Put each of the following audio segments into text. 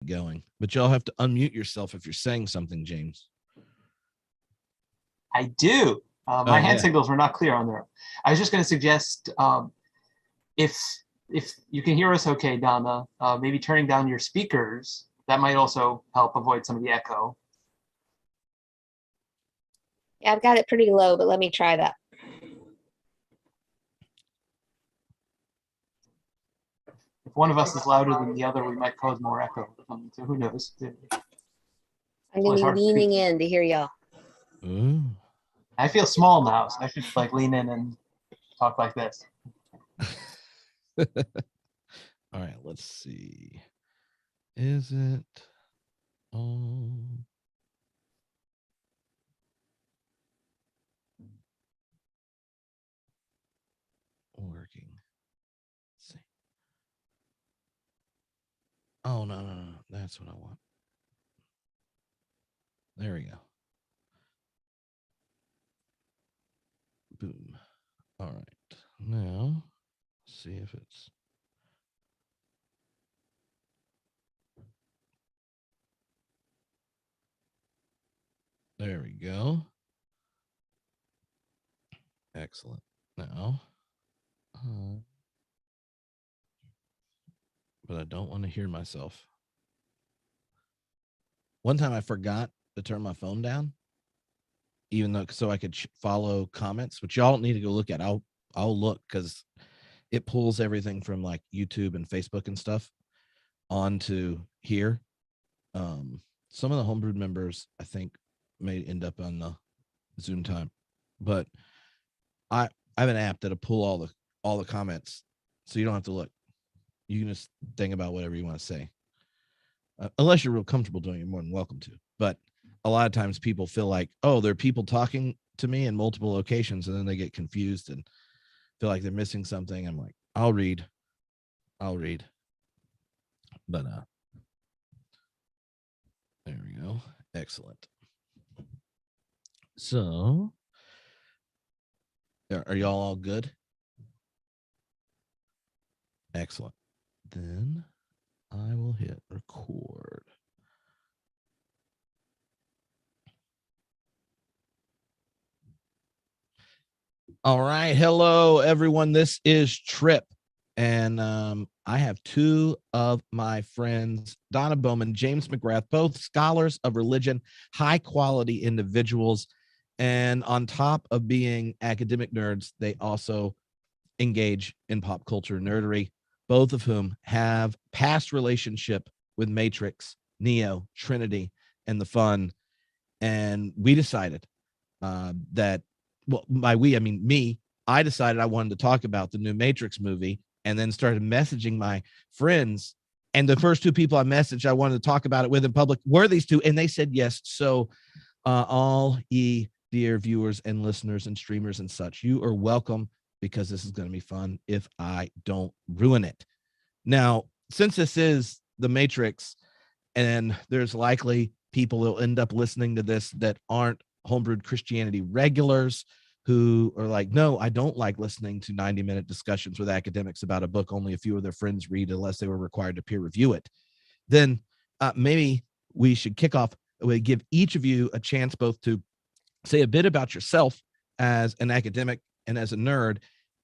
going. But y'all have to unmute yourself if you're saying something, James. I do. My hand signals were not clear on there. I was just going to suggest if you can hear us okay, Donna, maybe turning down your speakers. That might also help avoid some of the echo. Yeah, I've got it pretty low, but let me try that. If one of us is louder than the other, we might cause more echo. So who knows? I'm going to be leaning in to hear y'all. I feel small now, so I should like lean in and talk like this. All right, let's see. Is it working? Let's see. Oh, no. That's what I want. There we go. Boom. All right. Now, see if it's. There we go. Excellent. Now, but I don't want to hear myself. One time I forgot to turn my phone down, even though so I could follow comments, which y'all need to go look at. I'll look because it pulls everything from like YouTube and Facebook and stuff onto here. Some of the homebrewed members, I think, may end up on the Zoom time, but I have an app that'll pull all the comments, so you don't have to look. You can just think about whatever you want to say, unless you're real comfortable doing it. You're more than welcome to. But a lot of times people feel like, oh, there are people talking to me in multiple locations, and then they get confused and feel like they're missing something. I'm like, I'll read. But there we go. Excellent. So, are y'all all good? Excellent. Then I will hit record. All right. Hello, everyone. This is Tripp. And I have two of my friends, Donna Bowman, James McGrath, both scholars of religion, high quality individuals. And on top of being academic nerds, they also engage in pop culture nerdery, both of whom have past relationship with Matrix, Neo, Trinity, and the fun. And we decided that, well, by we, I mean me, I decided I wanted to talk about the new Matrix movie, and then started messaging my friends. And the first two people I messaged, I wanted to talk about it with in public, were these two, and they said yes. So all ye dear viewers and listeners and streamers and such, you are welcome, because this is going to be fun if I don't ruin it. Now, since this is the Matrix, and there's likely people who'll end up listening to this that aren't homebrewed Christianity regulars, who are like, no, I don't like listening to 90-minute discussions with academics about a book only a few of their friends read unless they were required to peer review it, then maybe we should kick off. We give each of you a chance both to say a bit about yourself as an academic and as a nerd,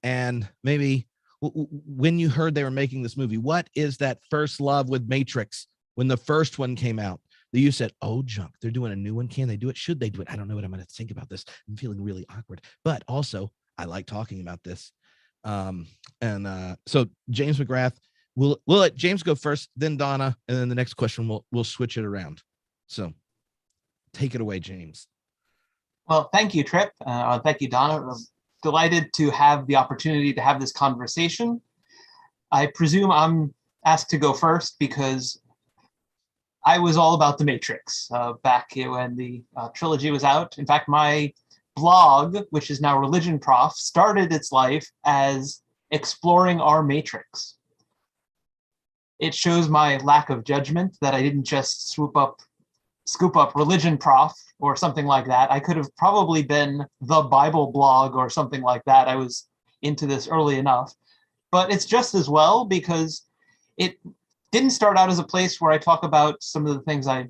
and maybe when you heard they were making this movie, what is that first love with Matrix when the first one came out that you said, oh, junk, they're doing a new one. Can they do it? Should they do it? I don't know what I'm going to think about this. I'm feeling really awkward, but also I like talking about this. So James McGrath, we'll let James go first, then Donna, and then the next question we'll switch it around. So take it away, James. Well, thank you, Tripp. Thank you, Donna. I'm delighted to have the opportunity to have this conversation. I presume I'm asked to go first because I was all about the Matrix back when the trilogy was out. In fact, my blog, which is now Religion Prof, started its life as exploring our Matrix. It shows my lack of judgment that I didn't just scoop up Religion Prof or something like that. I could have probably been the Bible blog or something like that. I was into this early enough, but it's just as well because it didn't start out as a place where I talk about some of the things I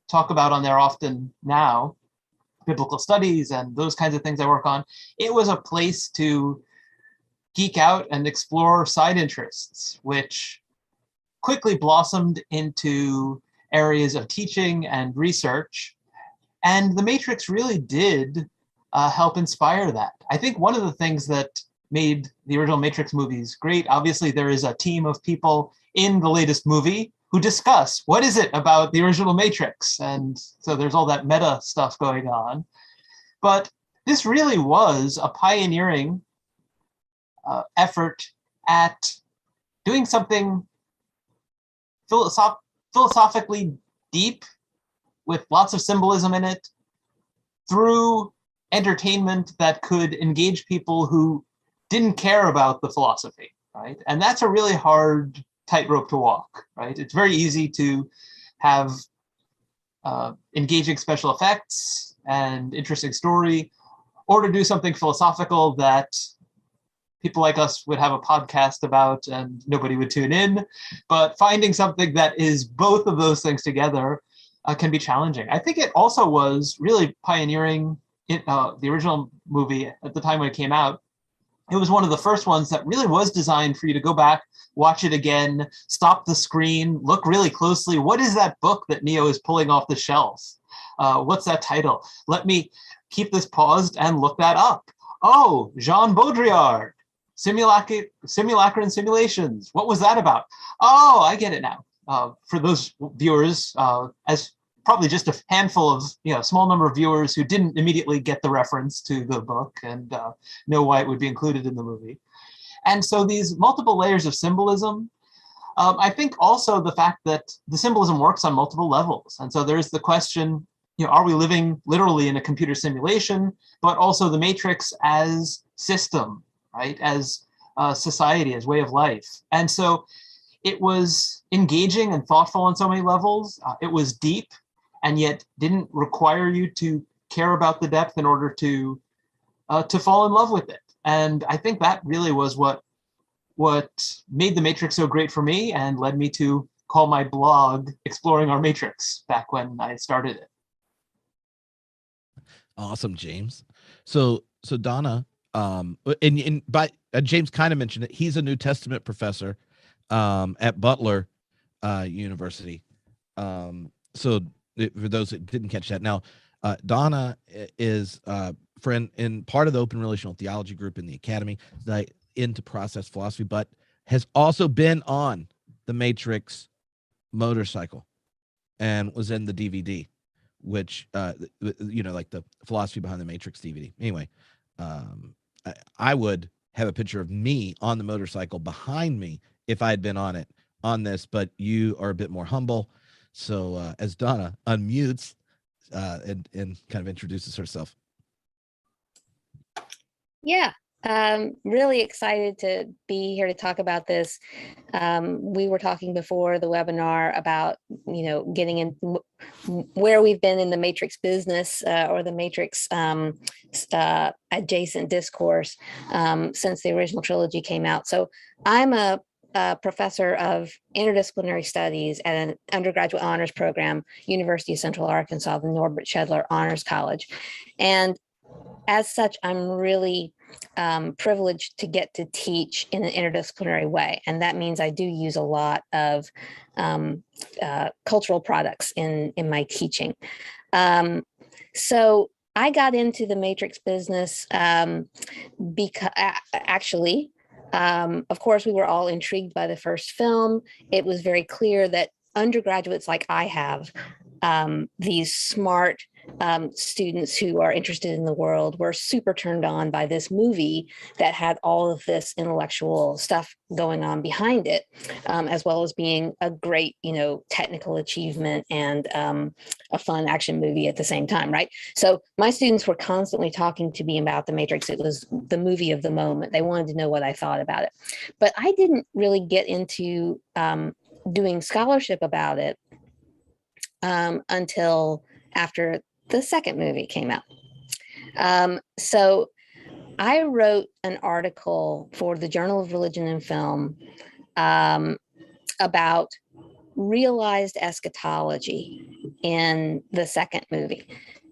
talk about on there often now, biblical studies and those kinds of things I work on. It was a place to geek out and explore side interests, which quickly blossomed into areas of teaching and research. And The Matrix really did help inspire that. I think one of the things that made the original Matrix movies great, obviously there is a team of people in the latest movie who discuss what is it about the original Matrix. And so there's all that meta stuff going on. But this really was a pioneering effort at doing something philosophically deep with lots of symbolism in it through entertainment that could engage people who didn't care about the philosophy, right? And that's a really hard tightrope to walk, right? It's very easy to have engaging special effects and interesting story, or to do something philosophical that people like us would have a podcast about and nobody would tune in. But finding something that is both of those things together can be challenging. I think it also was really pioneering in the original movie at the time when it came out. It was one of the first ones that really was designed for you to go back, watch it again, stop the screen, look really closely. What is that book that Neo is pulling off the shelf? What's that title? Let me keep this paused and look that up. Oh, Jean Baudrillard, Simulacra and Simulations. What was that about? Oh, I get it now. For those viewers, as probably just a handful of, small number of viewers who didn't immediately get the reference to the book and know why it would be included in the movie. And so these multiple layers of symbolism, I think also the fact that the symbolism works on multiple levels. And so there's the question, are we living literally in a computer simulation, but also the Matrix as system, right? As society, as way of life. And so it was engaging and thoughtful on so many levels. It was deep and yet didn't require you to care about the depth in order to fall in love with it. And I think that really was what made The Matrix so great for me and led me to call my blog Exploring Our Matrix back when I started it. Awesome, James. So Donna, James kind of mentioned it. He's a New Testament professor at Butler University. So for those that didn't catch that, now Donna is friend in part of the Open Relational Theology group in the Academy, into process philosophy, but has also been on the Matrix motorcycle and was in the DVD, which like the philosophy behind the Matrix DVD. Anyway, I would have a picture of me on the motorcycle behind me if I had been on this, but you are a bit more humble. So as Donna unmutes and kind of introduces herself. Yeah, really excited to be here to talk about this. We were talking before the webinar about, getting in where we've been in the Matrix business or the Matrix adjacent discourse since the original trilogy came out. So I'm a professor of interdisciplinary studies at an undergraduate honors program, University of Central Arkansas, the Norbert Shedler Honors College. And as such, I'm really privileged to get to teach in an interdisciplinary way. And that means I do use a lot of cultural products in my teaching. So I got into the Matrix business because actually, of course, we were all intrigued by the first film. It was very clear that undergraduates like I have, these smart students who are interested in the world, were super turned on by this movie that had all of this intellectual stuff going on behind it, as well as being a great, technical achievement and a fun action movie at the same time, right? So my students were constantly talking to me about The Matrix. It was the movie of the moment. They wanted to know what I thought about it. But I didn't really get into doing scholarship about it until after the second movie came out. So I wrote an article for the Journal of Religion and Film about realized eschatology in the second movie.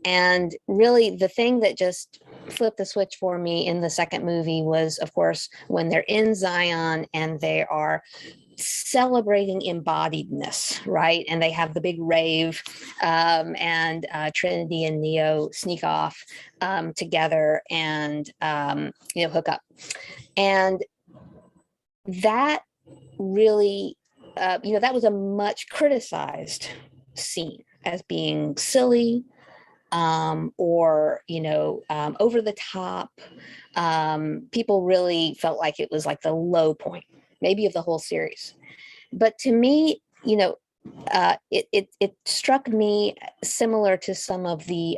And really the thing that just flipped the switch for me in the second movie was, of course, when they're in Zion and they are celebrating embodiedness, right? And they have the big rave, and Trinity and Neo sneak off together and hook up. And that really, that was a much criticized scene as being silly, or over the top. People really felt like it was like the low point, maybe of the whole series. But to me, it struck me similar to some of the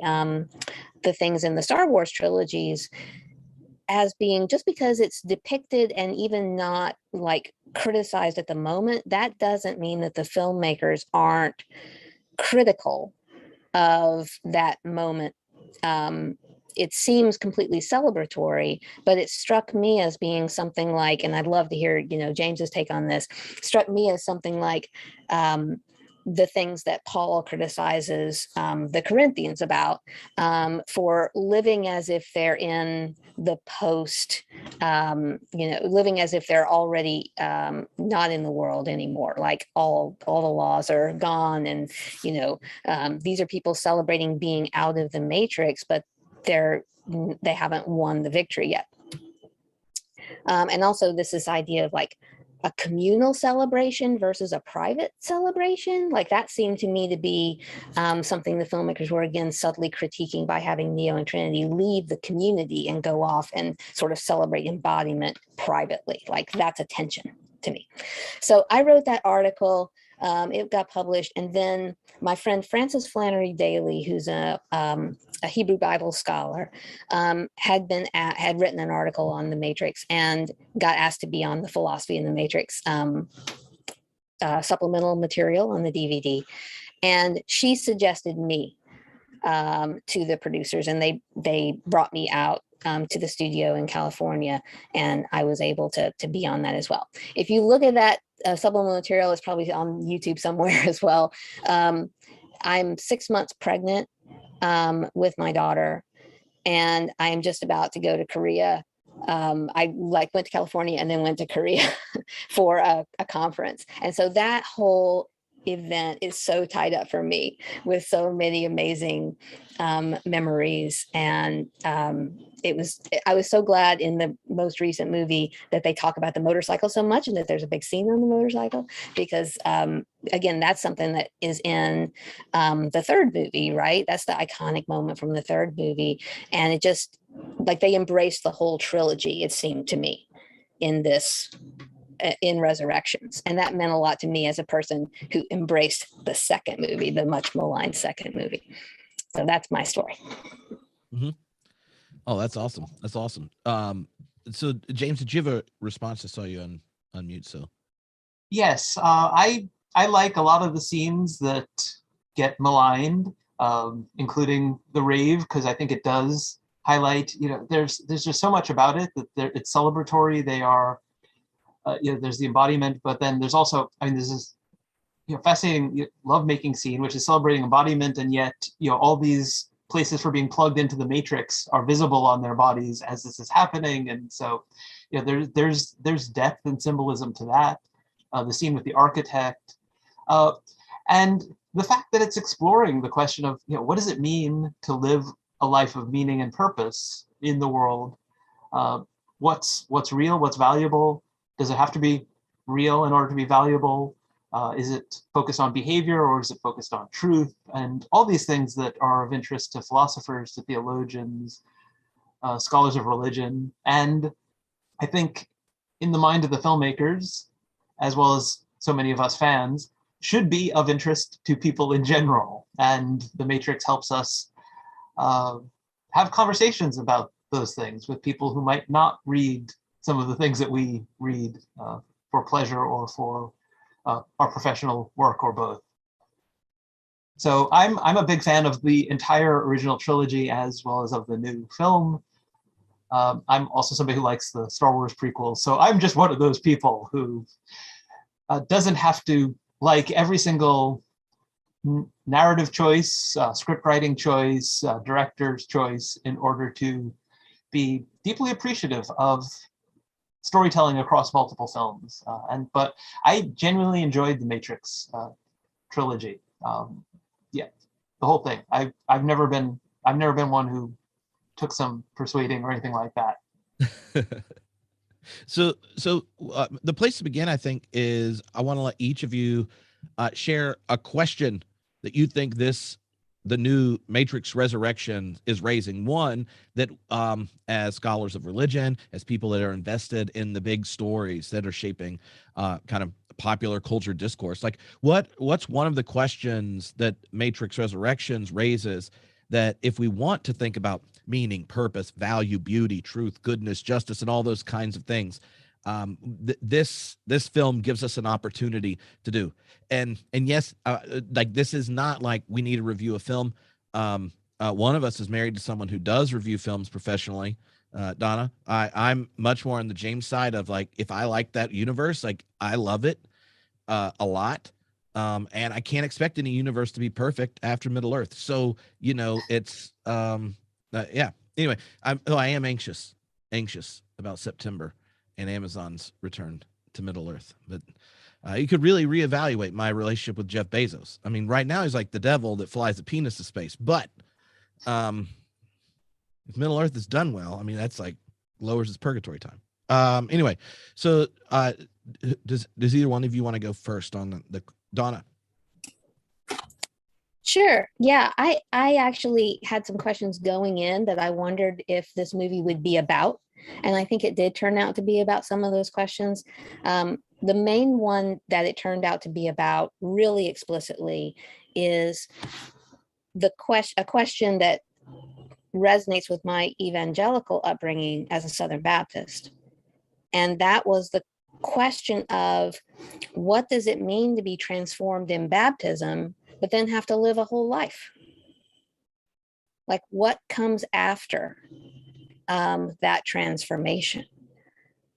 things in the Star Wars trilogies, as being, just because it's depicted and even not like criticized at the moment, that doesn't mean that the filmmakers aren't critical of that moment. It seems completely celebratory, but it struck me as being something like, and I'd love to hear, James's take on this, struck me as something like the things that Paul criticizes the Corinthians about, for living as if they're in the post, living as if they're already not in the world anymore, like all the laws are gone, and these are people celebrating being out of the matrix, but they haven't won the victory yet. And also this idea of like a communal celebration versus a private celebration, like that seemed to me to be something the filmmakers were again subtly critiquing by having Neo and Trinity leave the community and go off and sort of celebrate embodiment privately. Like that's a tension to me. So I wrote that article. It got published, and then my friend Frances Flannery Daly, who's a Hebrew Bible scholar, had written an article on the Matrix and got asked to be on the Philosophy in the Matrix supplemental material on the DVD, and she suggested me to the producers, and they brought me out to the studio in California, and I was able to be on that as well. If you look at that supplemental material, it's probably on YouTube somewhere as well. I'm 6 months pregnant with my daughter, and I am just about to go to Korea. I went to California and then went to Korea for a conference, and so that whole event is so tied up for me with so many amazing memories. And I was so glad in the most recent movie that they talk about the motorcycle so much and that there's a big scene on the motorcycle, because again, that's something that is in the third movie, right? That's the iconic moment from the third movie. And it just, like, they embraced the whole trilogy, it seemed to me, in Resurrections. And that meant a lot to me as a person who embraced the second movie, the much maligned second movie. So that's my story. Mm-hmm. Oh, that's awesome. That's awesome. So James, did you have a response? I saw you on mute. So yes, I like a lot of the scenes that get maligned, including the rave, because I think it does highlight, there's just so much about it that it's celebratory. They are there's the embodiment, but then there's also, there's this fascinating love-making scene, which is celebrating embodiment, and yet all these places for being plugged into the matrix are visible on their bodies as this is happening. And so there's depth and symbolism to that. The scene with the architect, and the fact that it's exploring the question of what does it mean to live a life of meaning and purpose in the world. What's real, what's valuable? Does it have to be real in order to be valuable? Is it focused on behavior, or is it focused on truth? And all these things that are of interest to philosophers, to theologians, scholars of religion. And I think in the mind of the filmmakers, as well as so many of us fans, should be of interest to people in general. And The Matrix helps us have conversations about those things with people who might not read some of the things that we read for pleasure or for our professional work, or both. So I'm a big fan of the entire original trilogy as well as of the new film. I'm also somebody who likes the Star Wars prequels, so I'm just one of those people who doesn't have to like every single narrative choice, script writing choice, director's choice, in order to be deeply appreciative of storytelling across multiple films. But I genuinely enjoyed the Matrix trilogy. Yeah, the whole thing. I've never been one who took some persuading or anything like that. So the place to begin, I think, is I want to let each of you share a question that you think the new Matrix Resurrection is raising. One that, as scholars of religion, as people that are invested in the big stories that are shaping kind of popular culture discourse, like what's one of the questions that Matrix Resurrections raises that if we want to think about meaning, purpose, value, beauty, truth, goodness, justice, and all those kinds of things, this film gives us an opportunity to do. And yes, like this is not like we need to review a film. One of us is married to someone who does review films professionally. Donna, I'm much more on the James side of like, if I like that universe, like I love it a lot. And I can't expect any universe to be perfect after Middle Earth. So, it's yeah. Anyway, I am anxious about September and Amazon's return to Middle Earth. But you could really reevaluate my relationship with Jeff Bezos. I mean, right now he's like the devil that flies a penis to space. But if Middle Earth is done well, I mean, that's like lowers his purgatory time. Anyway, so does either one of you want to go first on the Donna? Sure. Yeah, I actually had some questions going in that I wondered if this movie would be about. And I think it did turn out to be about some of those questions. The main one that it turned out to be about really explicitly is a question that resonates with my evangelical upbringing as a Southern Baptist. And that was the question of what does it mean to be transformed in baptism, but then have to live a whole life? Like what comes after that transformation?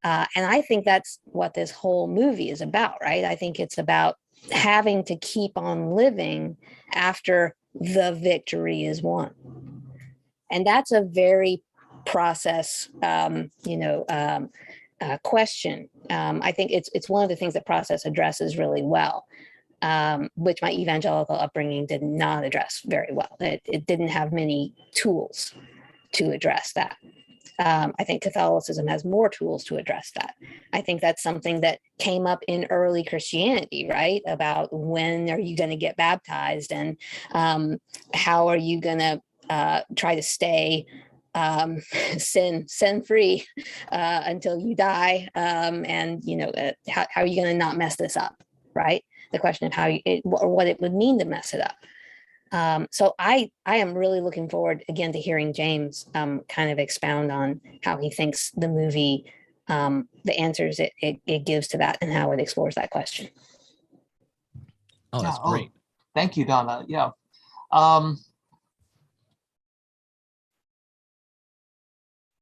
And I think that's what this whole movie is about, right? I think it's about having to keep on living after the victory is won. And that's a very process, question. I think it's one of the things that process addresses really well, which my evangelical upbringing did not address very well. It didn't have many tools to address that. I think Catholicism has more tools to address that. I think that's something that came up in early Christianity, right? About when are you going to get baptized, and how are you going to try to stay sin free until you die, and how are you going to not mess this up, right? The question of how or what it would mean to mess it up. So I am really looking forward again to hearing James kind of expound on how he thinks the movie, the answers it gives to that, and how it explores that question. Oh, that's great. Thank you, Donna. Yeah.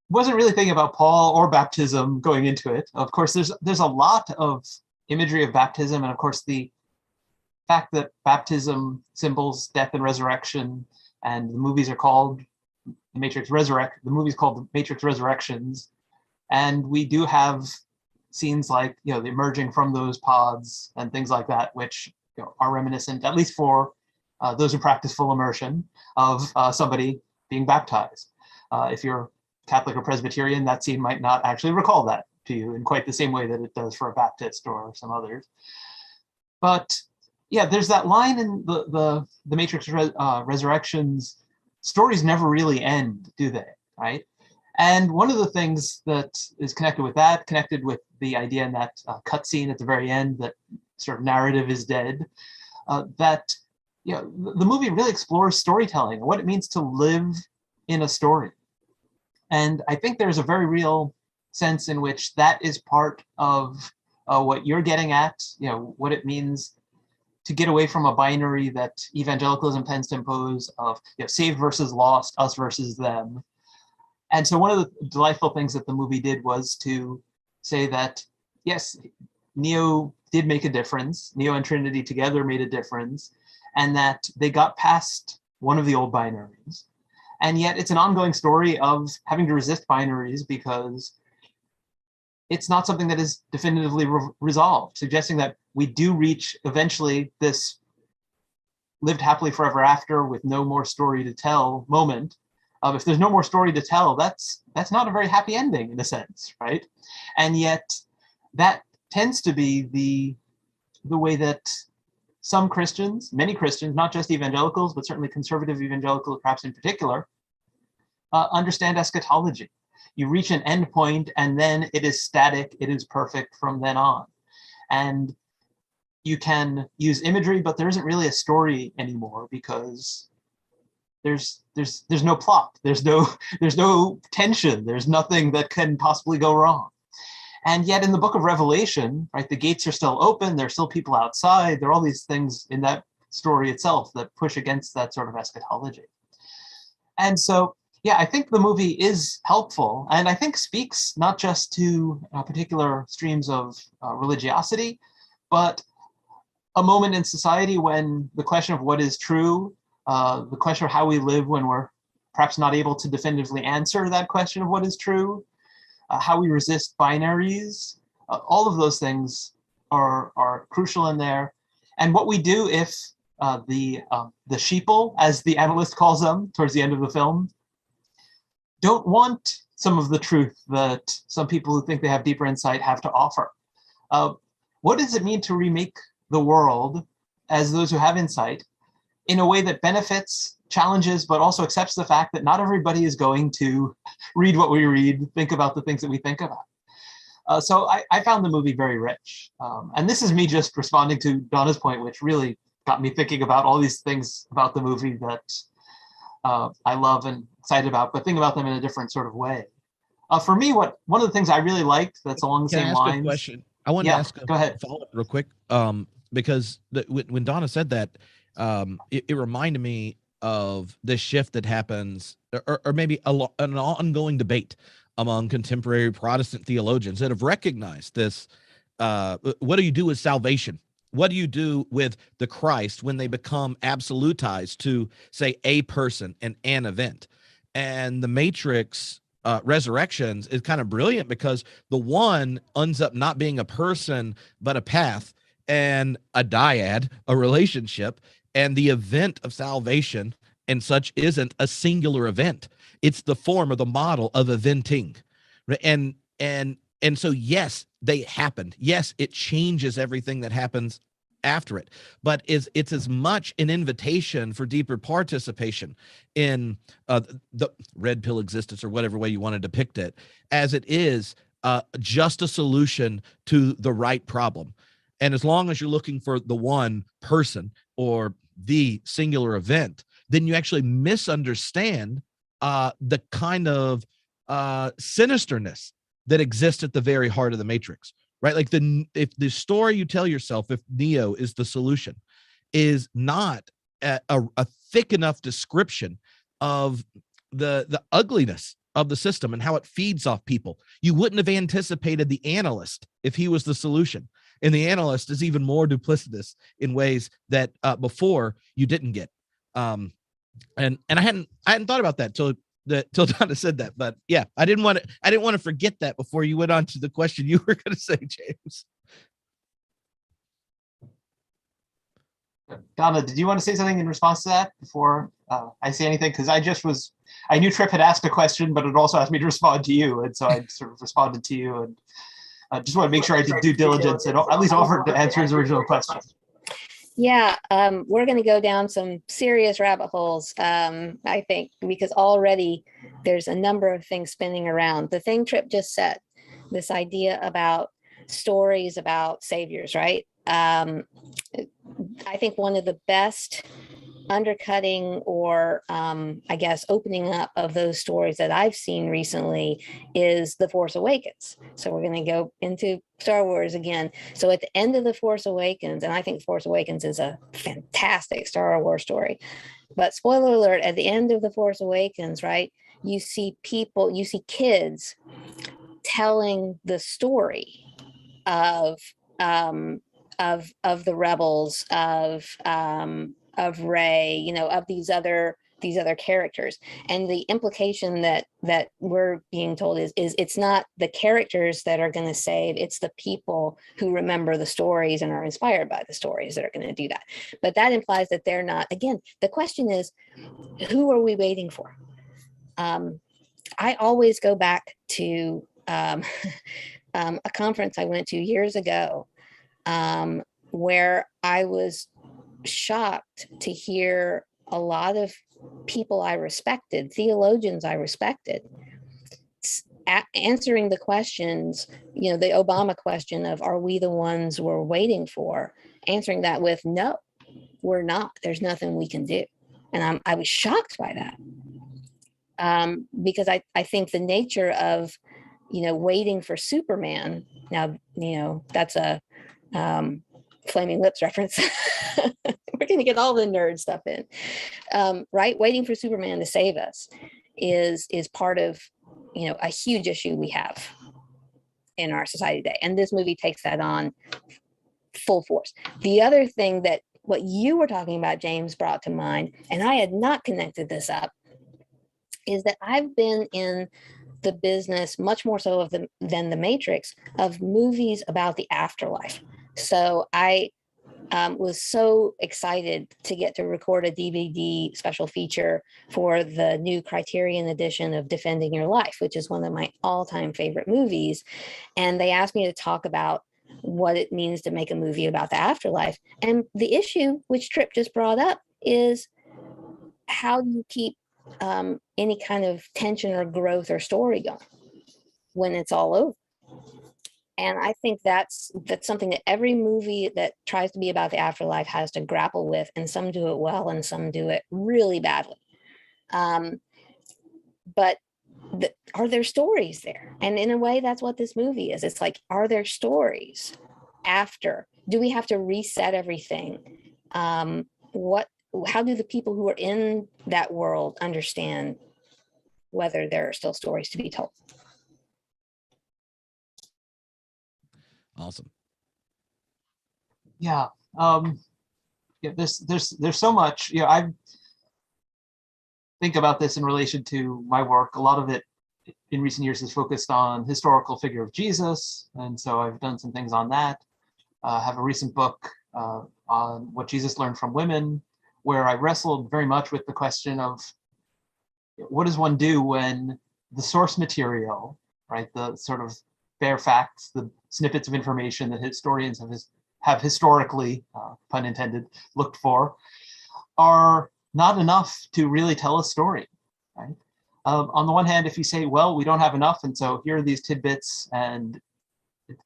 Wasn't really thinking about Paul or baptism going into it. Of course, there's a lot of imagery of baptism, and of course the fact that baptism symbols death and resurrection, and the movies are called The movie's called The Matrix Resurrections, and we do have scenes like the emerging from those pods and things like that, which are reminiscent, at least for those who practice full immersion, of somebody being baptized. If you're Catholic or Presbyterian, that scene might not actually recall that to you in quite the same way that it does for a Baptist or some others. But yeah, there's that line in the Matrix Resurrections. Stories never really end, do they? Right? And one of the things that is connected with the idea in that cutscene at the very end, that sort of narrative is dead, that the movie really explores storytelling and what it means to live in a story. And I think there's a very real sense in which that is part of what you're getting at, what it means to get away from a binary that evangelicalism tends to impose of saved versus lost, us versus them. And so one of the delightful things that the movie did was to say that, yes, Neo did make a difference. Neo and Trinity together made a difference, and that they got past one of the old binaries. And yet it's an ongoing story of having to resist binaries because it's not something that is definitively resolved, suggesting that we do reach eventually this lived happily forever after with no more story to tell moment. If there's no more story to tell, that's not a very happy ending in a sense, right? And yet that tends to be the way that some Christians, many Christians, not just evangelicals, but certainly conservative evangelicals, perhaps in particular, understand eschatology. You reach an end point and then it is static, it is perfect from then on. And you can use imagery, but there isn't really a story anymore because there's no plot, there's no tension, there's nothing that can possibly go wrong. And yet in the book of Revelation, right, the gates are still open, there's still people outside, there are all these things in that story itself that push against that sort of eschatology. And so, yeah, I think the movie is helpful, and I think speaks not just to particular streams of religiosity, but a moment in society when the question of what is true, the question of how we live when we're perhaps not able to definitively answer that question of what is true, how we resist binaries, all of those things are crucial in there. And what we do if the sheeple, as the analyst calls them towards the end of the film, don't want some of the truth that some people who think they have deeper insight have to offer. What does it mean to remake the world as those who have insight in a way that benefits, challenges, but also accepts the fact that not everybody is going to read what we read, think about the things that we think about. So I found the movie very rich. And this is me just responding to Donna's point, which really got me thinking about all these things about the movie that I love and excited about, but think about them in a different sort of way. For me, one of the things I really liked that's along the same lines. Question? I want to ask go ahead. Follow-up real quick, because when Donna said that, it reminded me of this shift that happens, or maybe an ongoing debate among contemporary Protestant theologians that have recognized this. What do you do with salvation? What do you do with the Christ when they become absolutized to, say, a person and an event? And the Matrix Resurrections is kind of brilliant because the one ends up not being a person, but a path and a dyad, a relationship. And the event of salvation and such isn't a singular event. It's the form or the model of eventing. And so, yes, they happened. Yes, it changes everything that happens after it, but it's as much an invitation for deeper participation in the red pill existence, or whatever way you want to depict it, as it is just a solution to the right problem. And as long as you're looking for the one person or the singular event, then you actually misunderstand the kind of sinisterness that exists at the very heart of the Matrix, right? Like if the story you tell yourself, if Neo is the solution, is not a thick enough description of the ugliness of the system and how it feeds off people, you wouldn't have anticipated the analyst if he was the solution. And the analyst is even more duplicitous in ways that before you didn't get. And I hadn't thought about that till Donna said that, but yeah, I didn't want to forget that before you went on to the question you were going to say, James. Donna, did you want to say something in response to that before I say anything? Because I knew Tripp had asked a question, but it also asked me to respond to you, and so I sort of responded to you, and I just want to make sure I did due diligence and at least offered to answer his original question. Yeah, we're going to go down some serious rabbit holes, I think, because already there's a number of things spinning around. The thing Tripp just said, this idea about stories about saviors, right? I think one of the best undercutting or I guess opening up of those stories that I've seen recently is The Force Awakens. So we're going to go into Star Wars again. So at the end of The Force Awakens, and I think Force Awakens is a fantastic Star Wars story, but spoiler alert, at the end of The Force Awakens, right, you see kids telling the story of of the rebels, of Rey, you know, of these other characters. And the implication that we're being told is it's not the characters that are going to save, it's the people who remember the stories and are inspired by the stories that are going to do that. But that implies that they're not. Again, the question is, who are we waiting for? I always go back to a conference I went to years ago, where I was shocked to hear a lot of people I respected, theologians I respected, answering the questions, you know, the Obama question of, are we the ones we're waiting for? Answering that with, no, we're not. There's nothing we can do. And I was shocked by that, because I think the nature of, you know, waiting for Superman. Now, you know, that's a Flaming Lips reference. We're going to get all the nerd stuff in, right? Waiting for Superman to save us is part of, you know, a huge issue we have in our society today. And this movie takes that on full force. The other thing that what you were talking about, James, brought to mind, and I had not connected this up, is that I've been in the business much more so than The Matrix, of movies about the afterlife. So I was so excited to get to record a DVD special feature for the new Criterion edition of Defending Your Life, which is one of my all-time favorite movies. And they asked me to talk about what it means to make a movie about the afterlife. And the issue, which Tripp just brought up, is how do you keep any kind of tension or growth or story going when it's all over? And I think that's something that every movie that tries to be about the afterlife has to grapple with, and some do it well and some do it really badly. But are there stories there? And in a way, that's what this movie is. It's like, are there stories after? Do we have to reset everything? How do the people who are in that world understand whether there are still stories to be told? Awesome. Yeah. Yeah. There's so much. You know, I think about this in relation to my work. A lot of it in recent years is focused on historical figure of Jesus, and so I've done some things on that. Have a recent book on what Jesus learned from women, where I wrestled very much with the question of what does one do when the source material, right, the sort of bare facts, the snippets of information that historians have historically, pun intended, looked for, are not enough to really tell a story, right? On the one hand, if you say, well, we don't have enough, and so here are these tidbits, and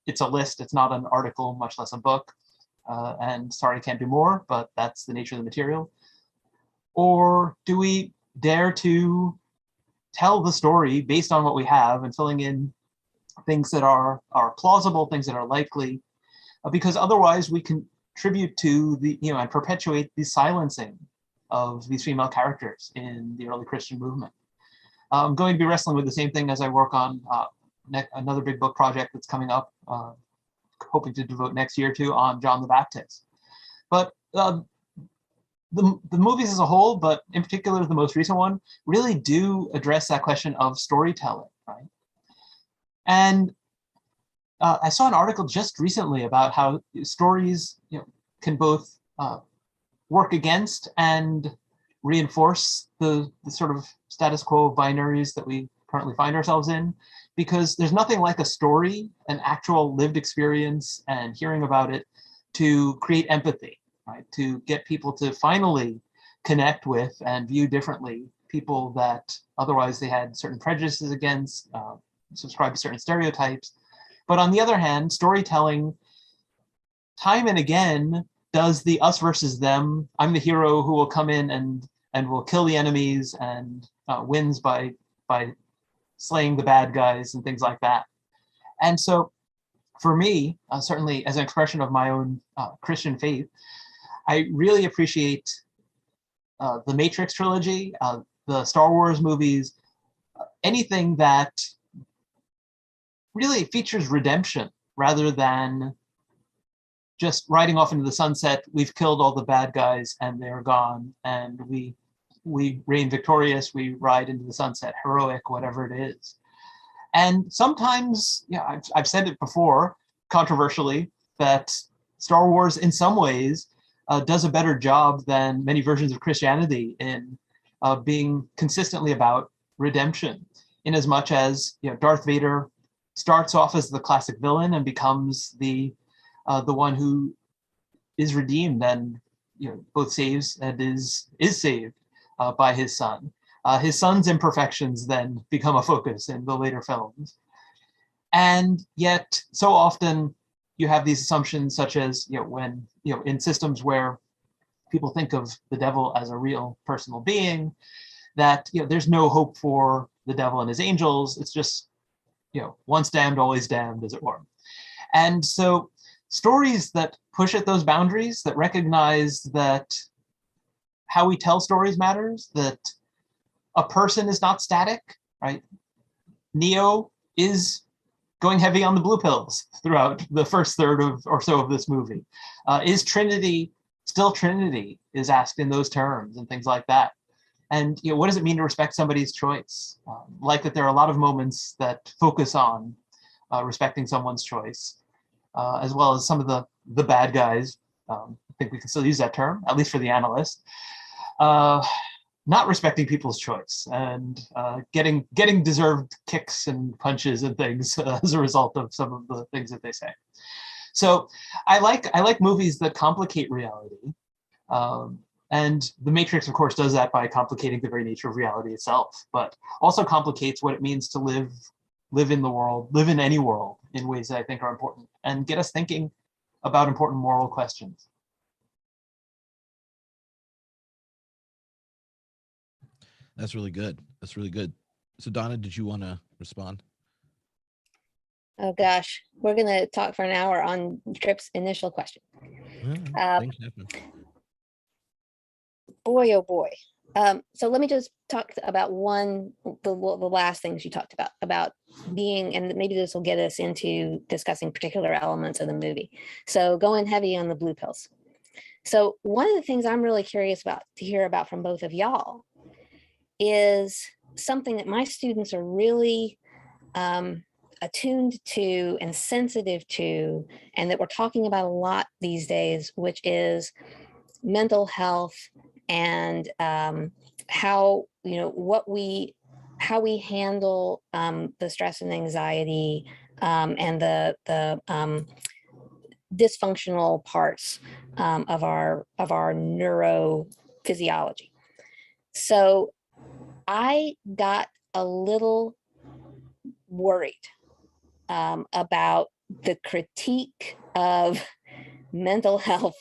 it's a list, it's not an article, much less a book, and sorry, I can't do more, but that's the nature of the material. Or do we dare to tell the story based on what we have and filling in things that are plausible, things that are likely, because otherwise we contribute to the, you know, and perpetuate the silencing of these female characters in the early Christian movement. I'm going to be wrestling with the same thing as I work on another big book project that's coming up, hoping to devote next year to, on John the Baptist. But the movies as a whole, but in particular the most recent one, really do address that question of storytelling, right? And I saw an article just recently about how stories, you know, can both work against and reinforce the sort of status quo binaries that we currently find ourselves in, because there's nothing like a story, an actual lived experience, and hearing about it to create empathy, right? To get people to finally connect with and view differently people that otherwise they had certain prejudices against, subscribe to certain stereotypes. But on the other hand, storytelling, time and again, does the us versus them. I'm the hero who will come in and will kill the enemies and wins by slaying the bad guys and things like that. And so for me, certainly as an expression of my own Christian faith, I really appreciate the Matrix trilogy, the Star Wars movies, anything that really features redemption rather than just riding off into the sunset. We've killed all the bad guys and they're gone, and we reign victorious. We ride into the sunset, heroic, whatever it is. And sometimes, yeah, I've said it before, controversially, that Star Wars, in some ways, does a better job than many versions of Christianity in being consistently about redemption, in as much as, you know, Darth Vader starts off as the classic villain and becomes the one who is redeemed and, you know, both saves and is saved by his son. His son's imperfections then become a focus in the later films. And yet, so often you have these assumptions, such as, you know, when, you know, in systems where people think of the devil as a real personal being, that, you know, there's no hope for the devil and his angels. It's just, you know, once damned, always damned, as it were. And so stories that push at those boundaries, that recognize that how we tell stories matters, that a person is not static, right? Neo is going heavy on the blue pills throughout the first third or so of this movie. Is Trinity still Trinity, is asked in those terms and things like that. And, you know, what does it mean to respect somebody's choice? Like that there are a lot of moments that focus on respecting someone's choice, as well as some of the bad guys. I think we can still use that term, at least for the analyst. Not respecting people's choice and getting deserved kicks and punches and things as a result of some of the things that they say. So I like movies that complicate reality. And The Matrix, of course, does that by complicating the very nature of reality itself, but also complicates what it means to live in the world, live in any world, in ways that I think are important and get us thinking about important moral questions. That's really good. That's really good. So Donna, did you want to respond? Oh gosh, we're gonna talk for an hour on Tripp's initial question. Things happen. Boy, oh boy. So let me just talk about the last things you talked about being, and maybe this will get us into discussing particular elements of the movie. So going heavy on the blue pills. So one of the things I'm really curious about to hear about from both of y'all is something that my students are really attuned to and sensitive to, and that we're talking about a lot these days, which is mental health and how, you know, how we handle the stress and anxiety and the dysfunctional parts of our neurophysiology. So I got a little worried about the critique of mental health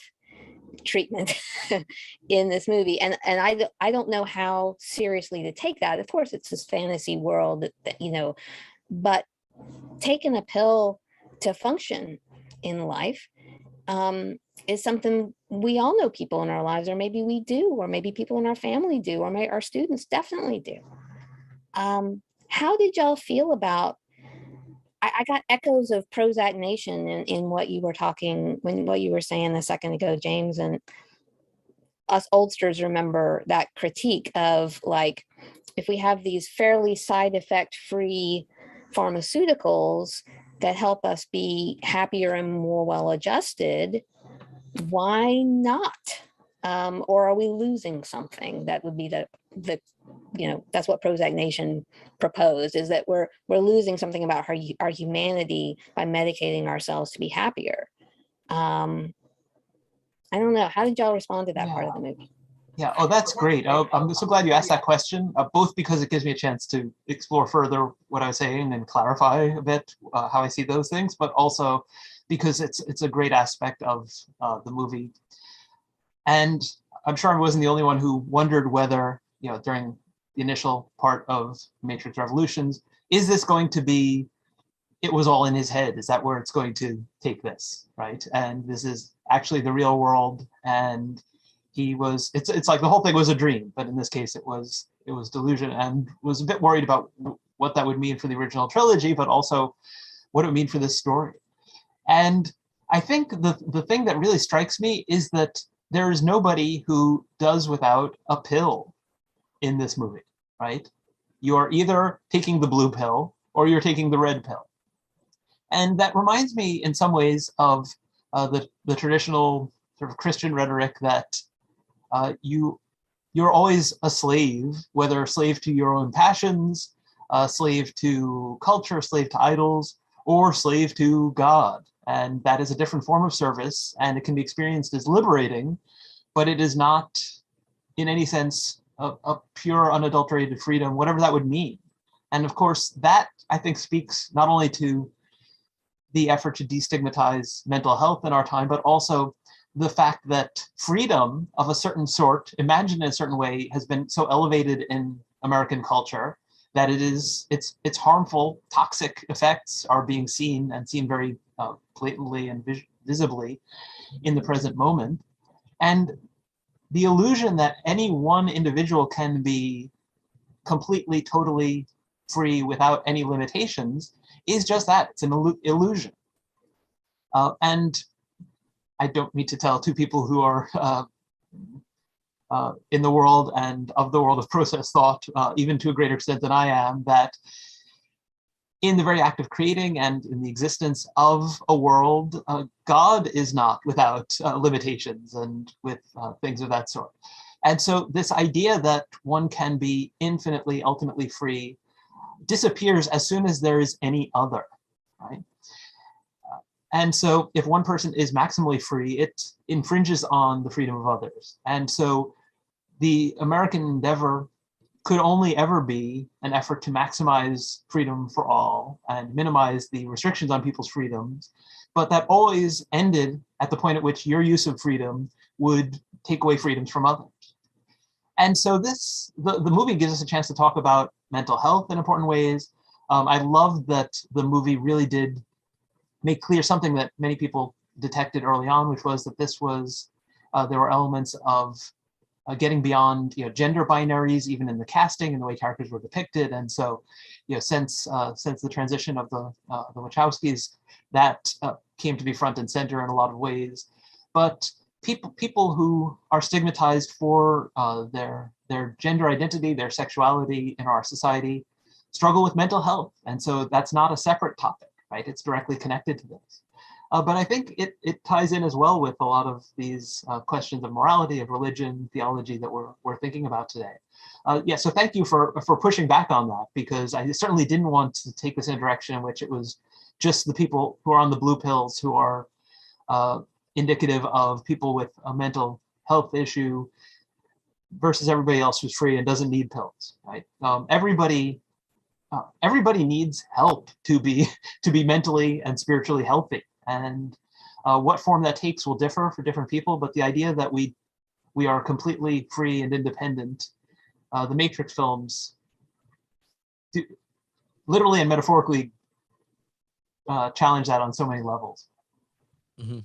treatment in this movie, and I don't know how seriously to take that. Of course, it's this fantasy world that, you know, but taking a pill to function in life is something we all know people in our lives, or maybe we do, or maybe people in our family do, or maybe our students definitely do. How did y'all feel about? I got echoes of Prozac Nation in what you were talking, what you were saying a second ago, James, and us oldsters remember that critique of, like, if we have these fairly side effect free pharmaceuticals that help us be happier and more well adjusted, why not? Or are we losing something? That would be the you know, that's what Prozac Nation proposed, is that we're losing something about our humanity by medicating ourselves to be happier. I don't know. How did y'all respond to that part of the movie? Yeah, oh, that's great. I'm so glad you asked that question, both because it gives me a chance to explore further what I was saying and clarify a bit how I see those things, but also because it's a great aspect of the movie. And I'm sure I wasn't the only one who wondered whether, you know, during the initial part of Matrix Revolutions, is this going to be, it was all in his head? Is that where it's going to take this, right? And this is actually the real world, and he was, it's like the whole thing was a dream, but in this case it was delusion, and was a bit worried about what that would mean for the original trilogy, but also what it would mean for this story. And I think the thing that really strikes me is that there is nobody who does without a pill in this movie, right? You are either taking the blue pill or you're taking the red pill. And that reminds me in some ways of the traditional sort of Christian rhetoric that you're always a slave, whether a slave to your own passions, a slave to culture, slave to idols, or slave to God. And that is a different form of service, and it can be experienced as liberating, but it is not in any sense a pure, unadulterated freedom, whatever that would mean. And of course, that I think speaks not only to the effort to destigmatize mental health in our time, but also the fact that freedom of a certain sort, imagined in a certain way, has been so elevated in American culture that its harmful, toxic effects are being seen and seen very blatantly and visibly in the present moment. And the illusion that any one individual can be completely, totally free without any limitations is just that. It's an illusion. And I don't need to tell two people who are in the world and of the world of process thought, even to a greater extent than I am, that in the very act of creating and in the existence of a world, God is not without limitations and with things of that sort. And so this idea that one can be infinitely, ultimately free disappears as soon as there is any other, right? And so if one person is maximally free, it infringes on the freedom of others. And so the American endeavor could only ever be an effort to maximize freedom for all and minimize the restrictions on people's freedoms. But that always ended at the point at which your use of freedom would take away freedoms from others. And so the movie gives us a chance to talk about mental health in important ways. I love that the movie really did make clear something that many people detected early on, which was that this was, there were elements of getting beyond gender binaries, even in the casting and the way characters were depicted. And so, since the transition of the Wachowskis, that came to be front and center in a lot of ways. But people who are stigmatized for their gender identity, their sexuality in our society, struggle with mental health. And so that's not a separate topic, right? It's directly connected to this. But I think it ties in as well with a lot of these questions of morality, of religion, theology that we're thinking about today. So thank you for pushing back on that, because I certainly didn't want to take this in a direction in which it was just the people who are on the blue pills who are indicative of people with a mental health issue versus everybody else who's free and doesn't need pills, right? Everybody needs help to be mentally and spiritually healthy. And what form that takes will differ for different people, but the idea that we are completely free and independent, the Matrix films literally and metaphorically challenge that on so many levels. Mm-hmm.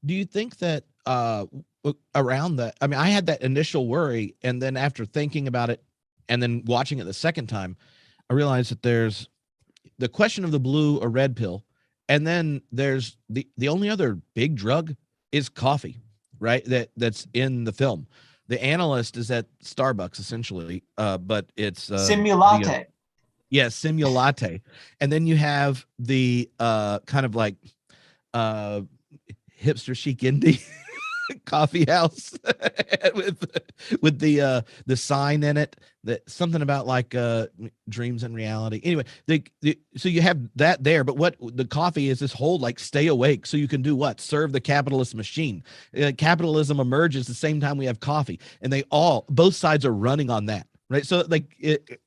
Do you think that around that, I mean, I had that initial worry, and then after thinking about it and then watching it the second time, I realized that there's the question of the blue or red pill. And then there's the only other big drug is coffee, right? That's in the film. The analyst is at Starbucks essentially, but it's Simulate. Simulate. And then you have the kind of like hipster chic indie coffee house with the sign in it that something about like dreams and reality. Anyway, so you have that there, but what the coffee is this whole like stay awake so you can do what? Serve the capitalist machine. Capitalism emerges the same time we have coffee, and both sides are running on that, right? So like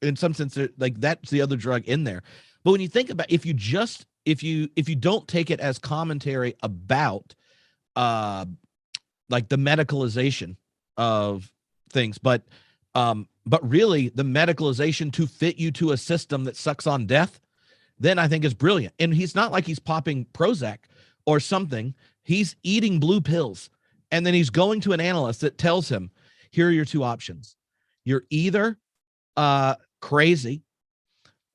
in some sense, like that's the other drug in there. But when you think about if you don't take it as commentary about like the medicalization of things, but really the medicalization to fit you to a system that sucks on death, then I think is brilliant. And he's not like he's popping Prozac or something. He's eating blue pills. And then he's going to an analyst that tells him, here are your two options. You're either crazy,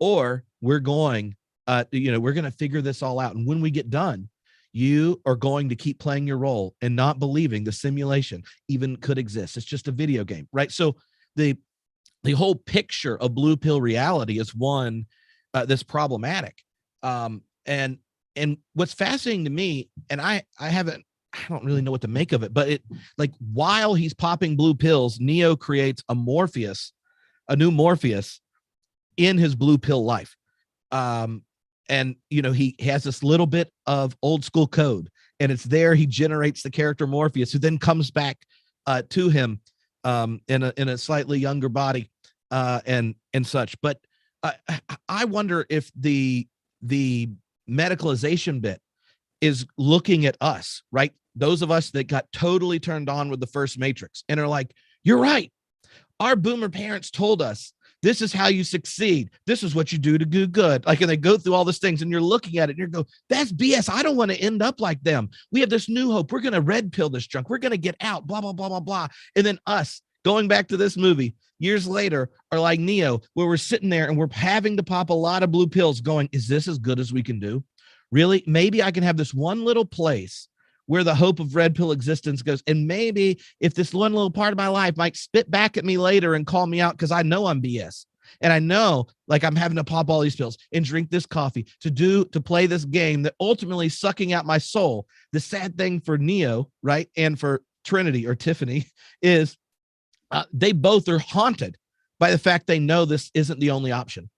or we're going to figure this all out. And when we get done, you are going to keep playing your role and not believing the simulation even could exist. It's just a video game, right? So the whole picture of blue pill reality is one that's problematic. And what's fascinating to me, and I don't really know what to make of it, but it, like, while he's popping blue pills, Neo creates a new Morpheus in his blue pill life. And he has this little bit of old school code, and it's there. He generates the character Morpheus, who then comes back to him in a slightly younger body and such. But I wonder if the medicalization bit is looking at us, right? Those of us that got totally turned on with the first Matrix and are like, you're right. Our boomer parents told us this is how you succeed. This is what you do to do good. Like, and they go through all these things, and you're looking at it and you're going, that's BS. I don't want to end up like them. We have this new hope. We're going to red pill this junk. We're going to get out, blah, blah, blah, blah, blah. And then us going back to this movie years later are like Neo, where we're sitting there and we're having to pop a lot of blue pills going, is this as good as we can do? Really? Maybe I can have this one little place where the hope of red pill existence goes. And maybe if this one little part of my life might spit back at me later and call me out because I know I'm BS. And I know, like, I'm having to pop all these pills and drink this coffee to play this game that ultimately sucking out my soul. The sad thing for Neo, right, and for Trinity or Tiffany is they both are haunted by the fact they know this isn't the only option.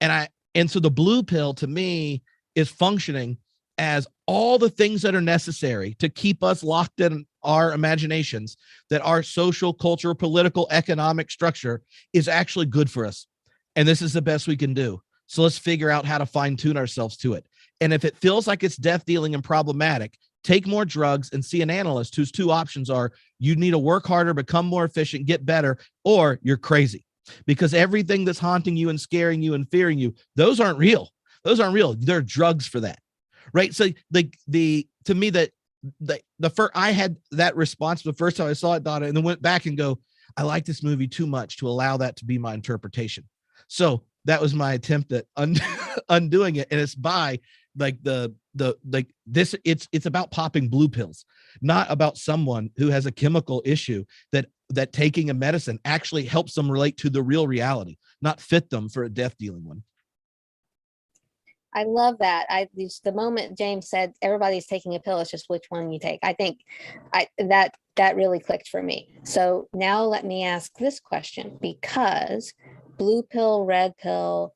And so the blue pill to me is functioning as all the things that are necessary to keep us locked in our imaginations, that our social, cultural, political, economic structure is actually good for us. And this is the best we can do. So let's figure out how to fine tune ourselves to it. And if it feels like it's death dealing and problematic, take more drugs and see an analyst whose two options are you need to work harder, become more efficient, get better, or you're crazy. Because everything that's haunting you and scaring you and fearing you, those aren't real. Those aren't real. They're drugs for that. Right. So to me, the first, I had that response the first time I saw it, Donna, and then went back and go, I like this movie too much to allow that to be my interpretation. So that was my attempt at undoing it. And it's by it's about popping blue pills, not about someone who has a chemical issue that taking a medicine actually helps them relate to the real reality, not fit them for a death dealing one. I love that. The moment James said everybody's taking a pill, it's just which one you take. I think that really clicked for me. So now let me ask this question, because blue pill, red pill,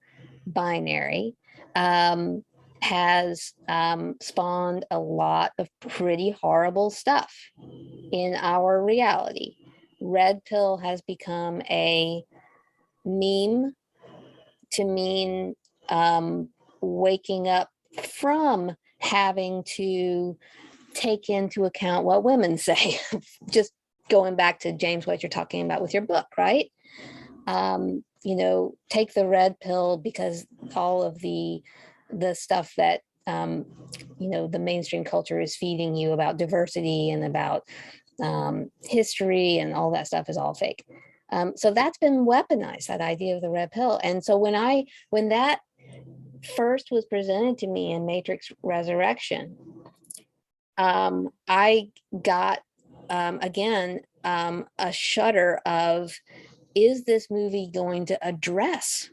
binary has spawned a lot of pretty horrible stuff in our reality. Red pill has become a meme to mean waking up from having to take into account what women say. Just going back to James, what you're talking about with your book, right? Take the red pill because all of the stuff that the mainstream culture is feeding you about diversity and about history and all that stuff is all fake. So that's been weaponized, that idea of the red pill. And so when that first was presented to me in Matrix Resurrection, I got a shudder of, is this movie going to address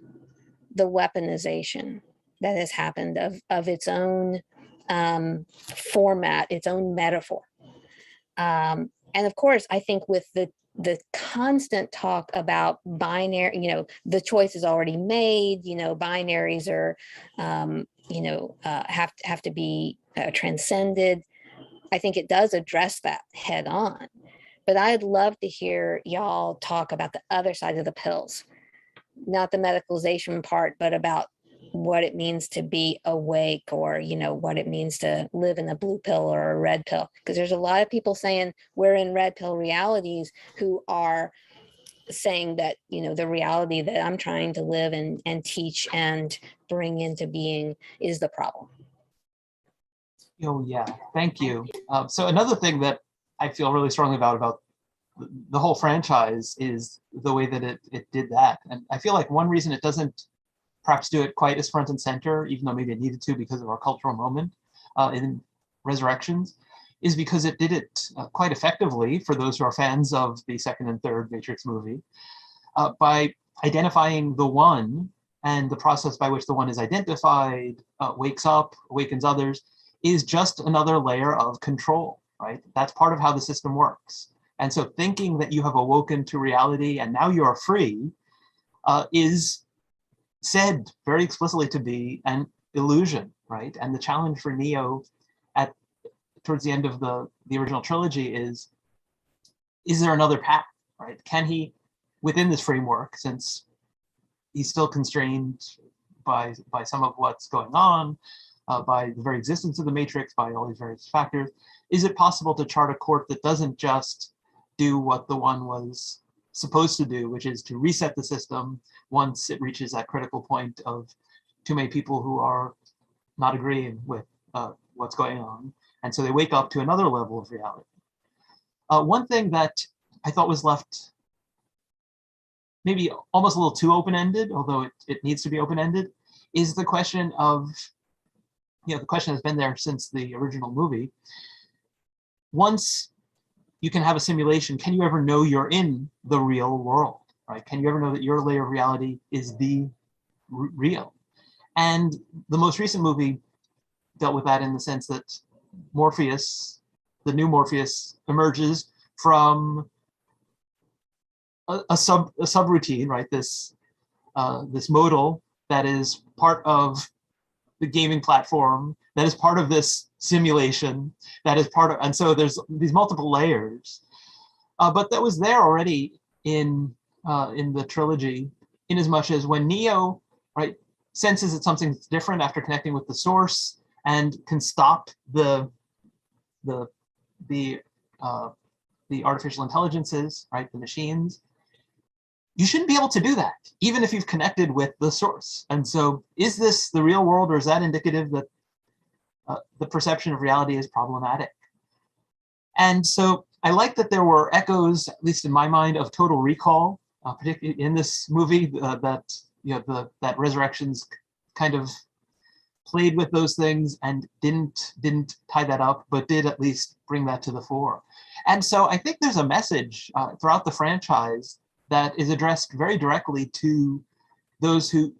the weaponization that has happened of its own format, its own metaphor? And of course, I think with the constant talk about binary, the choice is already made, binaries are, have to be transcended. I think it does address that head on. But I'd love to hear y'all talk about the other side of the pills, not the medicalization part, but about what it means to be awake, or what it means to live in a blue pill or a red pill, because there's a lot of people saying we're in red pill realities who are saying that the reality that I'm trying to live and teach and bring into being is the problem. Oh yeah, thank you. So another thing that I feel really strongly about the whole franchise is the way that it did that. And I feel like one reason it doesn't perhaps do it quite as front and center, even though maybe it needed to because of our cultural moment, and Resurrections is because it did it quite effectively for those who are fans of the second and third Matrix movie by identifying the one, and the process by which the one is identified, wakes up, awakens others, is just another layer of control, right? That's part of how the system works. And so thinking that you have awoken to reality and now you are free is said very explicitly to be an illusion, right? And the challenge for Neo towards the end of the original trilogy is there another path, right? Can he, within this framework, since he's still constrained by some of what's going on, by the very existence of the Matrix, by all these various factors, is it possible to chart a course that doesn't just do what the one was supposed to do, which is to reset the system once it reaches that critical point of too many people who are not agreeing with what's going on, and so they wake up to another level of reality. One thing that I thought was left maybe almost a little too open-ended, although it needs to be open-ended, is the question of, the question has been there since the original movie. Once you can have a simulation, can you ever know you're in the real world, right? Can you ever know that your layer of reality is the real? And the most recent movie dealt with that in the sense that Morpheus, the new Morpheus, emerges from a subroutine, right? This modal that is part of the gaming platform, that is part of this simulation, that is part of, and so there's these multiple layers. But that was there already in the trilogy, in as much as when Neo, right, senses that something's different after connecting with the source and can stop the artificial intelligences, right, the machines, you shouldn't be able to do that, even if you've connected with the source. And so is this the real world, or is that indicative that the perception of reality is problematic? And so I like that there were echoes, at least in my mind, of Total Recall, particularly in this movie, that Resurrections kind of played with those things and didn't tie that up, but did at least bring that to the fore. And so I think there's a message throughout the franchise that is addressed very directly to those who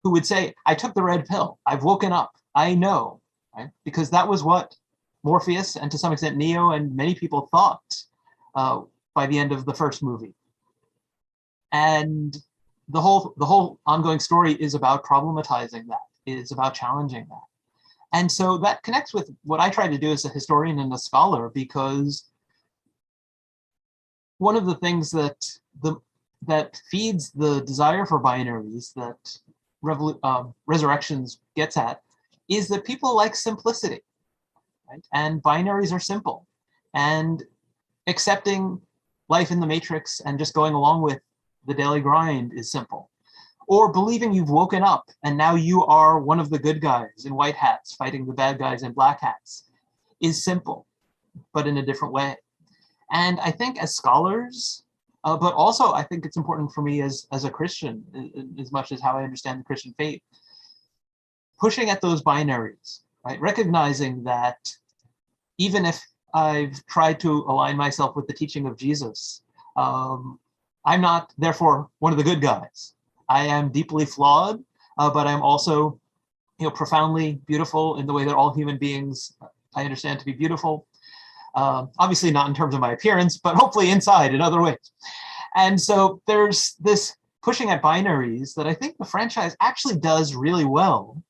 would say, I took the red pill, I've woken up, I know, right? Because that was what Morpheus, and to some extent Neo, and many people thought by the end of the first movie. And the whole ongoing story is about problematizing that, is about challenging that. And so that connects with what I try to do as a historian and a scholar, because one of the things that feeds the desire for binaries that Resurrections gets at is that people like simplicity, right? And binaries are simple, and accepting life in the Matrix and just going along with the daily grind is simple. Or believing you've woken up and now you are one of the good guys in white hats fighting the bad guys in black hats is simple, but in a different way. And I think as scholars, but also I think it's important for me as a Christian, as much as how I understand the Christian faith, pushing at those binaries, right? Recognizing that even if I've tried to align myself with the teaching of Jesus, I'm not therefore one of the good guys. I am deeply flawed, but I'm also, profoundly beautiful in the way that all human beings I understand to be beautiful. Obviously not in terms of my appearance, but hopefully inside in other ways. And so there's this pushing at binaries that I think the franchise actually does really well.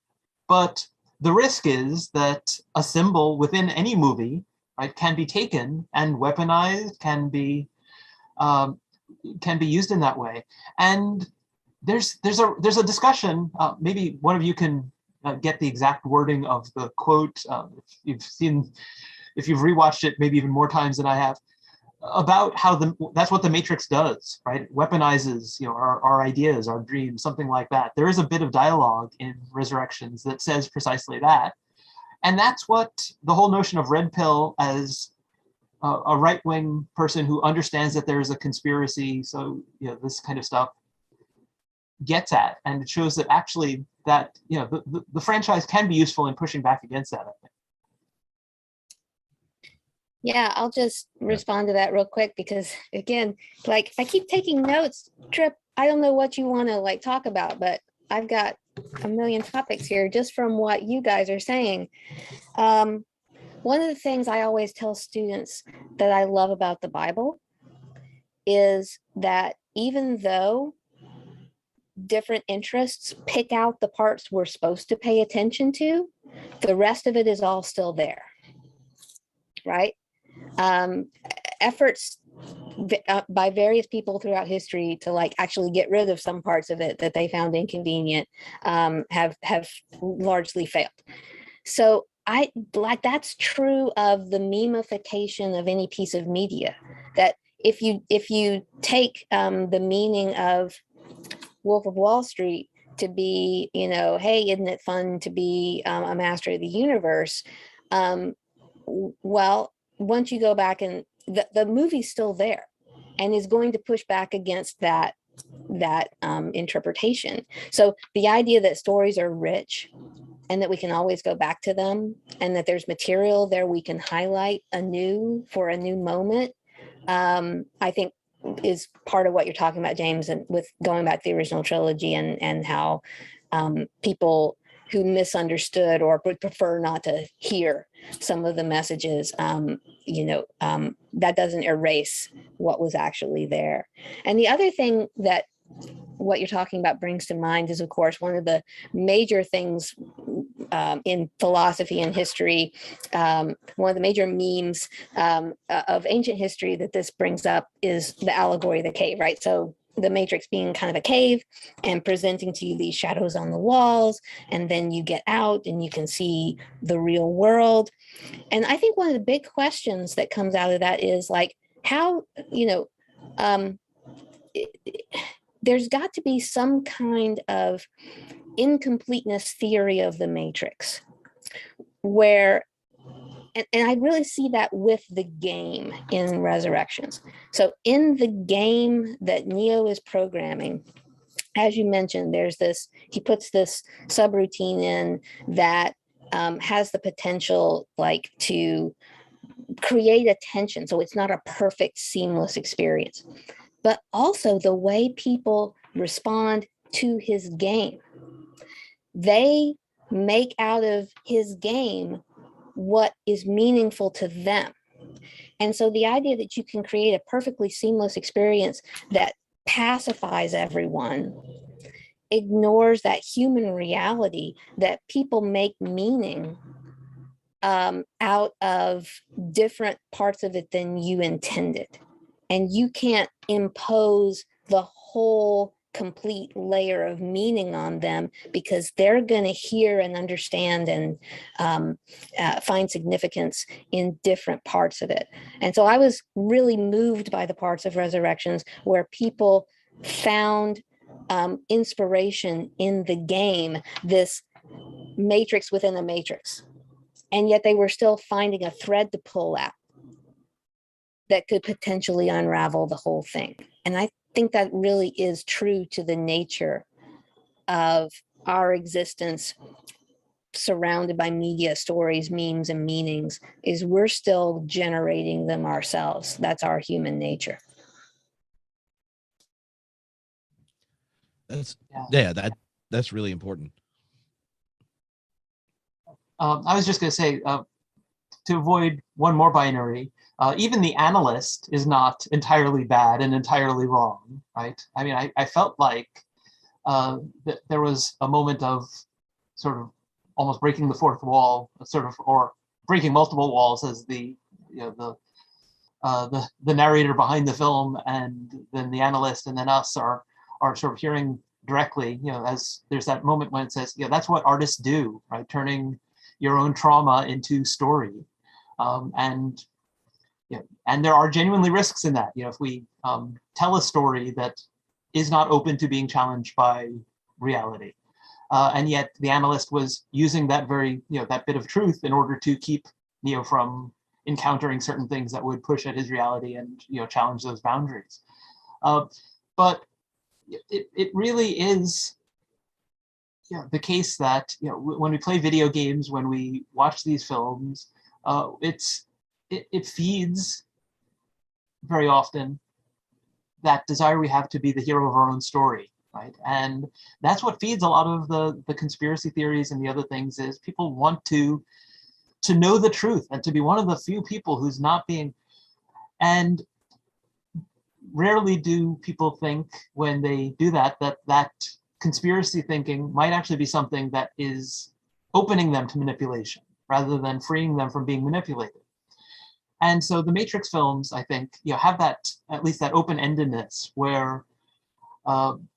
But the risk is that a symbol within any movie, right, can be taken and weaponized, can be used in that way. And there's a discussion. Maybe one of you can get the exact wording of the quote. If you've rewatched it maybe even more times than I have, about how that's what the Matrix does, right? It weaponizes, our ideas, our dreams, something like that. There is a bit of dialogue in Resurrections that says precisely that. And that's what the whole notion of red pill as a right-wing person who understands that there is a conspiracy, so this kind of stuff, gets at. And it shows that actually that the franchise can be useful in pushing back against that, I think. Yeah, I'll just respond to that real quick because again, like I keep taking notes. Tripp, I don't know what you want to like talk about, but I've got a million topics here just from what you guys are saying. One of the things I always tell students that I love about the Bible is that even though different interests pick out the parts we're supposed to pay attention to, the rest of it is all still there, right? Efforts by various people throughout history to like actually get rid of some parts of it that they found inconvenient have largely failed. So I like that's true of the memification of any piece of media. That if you take the meaning of Wolf of Wall Street to be, you know, hey, isn't it fun to be a master of the universe? Well, once you go back and the movie's still there and is going to push back against that interpretation. So the idea that stories are rich and that we can always go back to them and that there's material there we can highlight anew for a new moment, I think is part of what you're talking about, James, and with going back to the original trilogy and how people who misunderstood or would prefer not to hear some of the messages, that doesn't erase what was actually there. And the other thing that what you're talking about brings to mind is, of course, one of the major things in philosophy and history, one of the major memes of ancient history that this brings up is the allegory of the cave, right? So the Matrix being kind of a cave and presenting to you these shadows on the walls, and then you get out and you can see the real world. And I think one of the big questions that comes out of that is like, how, there's got to be some kind of incompleteness theory of the Matrix where, and I really see that with the game in Resurrections. So in the game that Neo is programming, as you mentioned, there's this, he puts this subroutine in that has the potential like to create a tension. So it's not a perfect seamless experience, but also the way people respond to his game. They make out of his game what is meaningful to them. And so the idea that you can create a perfectly seamless experience that pacifies everyone ignores that human reality that people make meaning out of different parts of it than you intended. And you can't impose the whole complete layer of meaning on them because they're going to hear and understand and find significance in different parts of it. And so I was really moved by the parts of Resurrections where people found inspiration in the game, this matrix within a matrix. And yet they were still finding a thread to pull out that could potentially unravel the whole thing. And I think that really is true to the nature of our existence surrounded by media, stories, memes, and meanings, is we're still generating them ourselves. That's our human nature. That's really important. I was just going to say, to avoid one more binary, even the analyst is not entirely bad and entirely wrong, right? I mean, I felt like there was a moment of sort of almost breaking the fourth wall, sort of, or breaking multiple walls, as the narrator behind the film and then the analyst and then us are sort of hearing directly, as there's that moment when it says, that's what artists do, right? Turning your own trauma into story. And there are genuinely risks in that. If we tell a story that is not open to being challenged by reality, and yet the analyst was using that very, that bit of truth in order to keep Neo from encountering certain things that would push at his reality and challenge those boundaries. But it really is the case that when we play video games, when we watch these films, it's it feeds very often that desire we have to be the hero of our own story, right? And that's what feeds a lot of the conspiracy theories and the other things, is people want to know the truth and to be one of the few people who's not being. And rarely do people think when they do that conspiracy thinking might actually be something that is opening them to manipulation rather than freeing them from being manipulated. And so the Matrix films, I think, have that, at least that open-endedness, where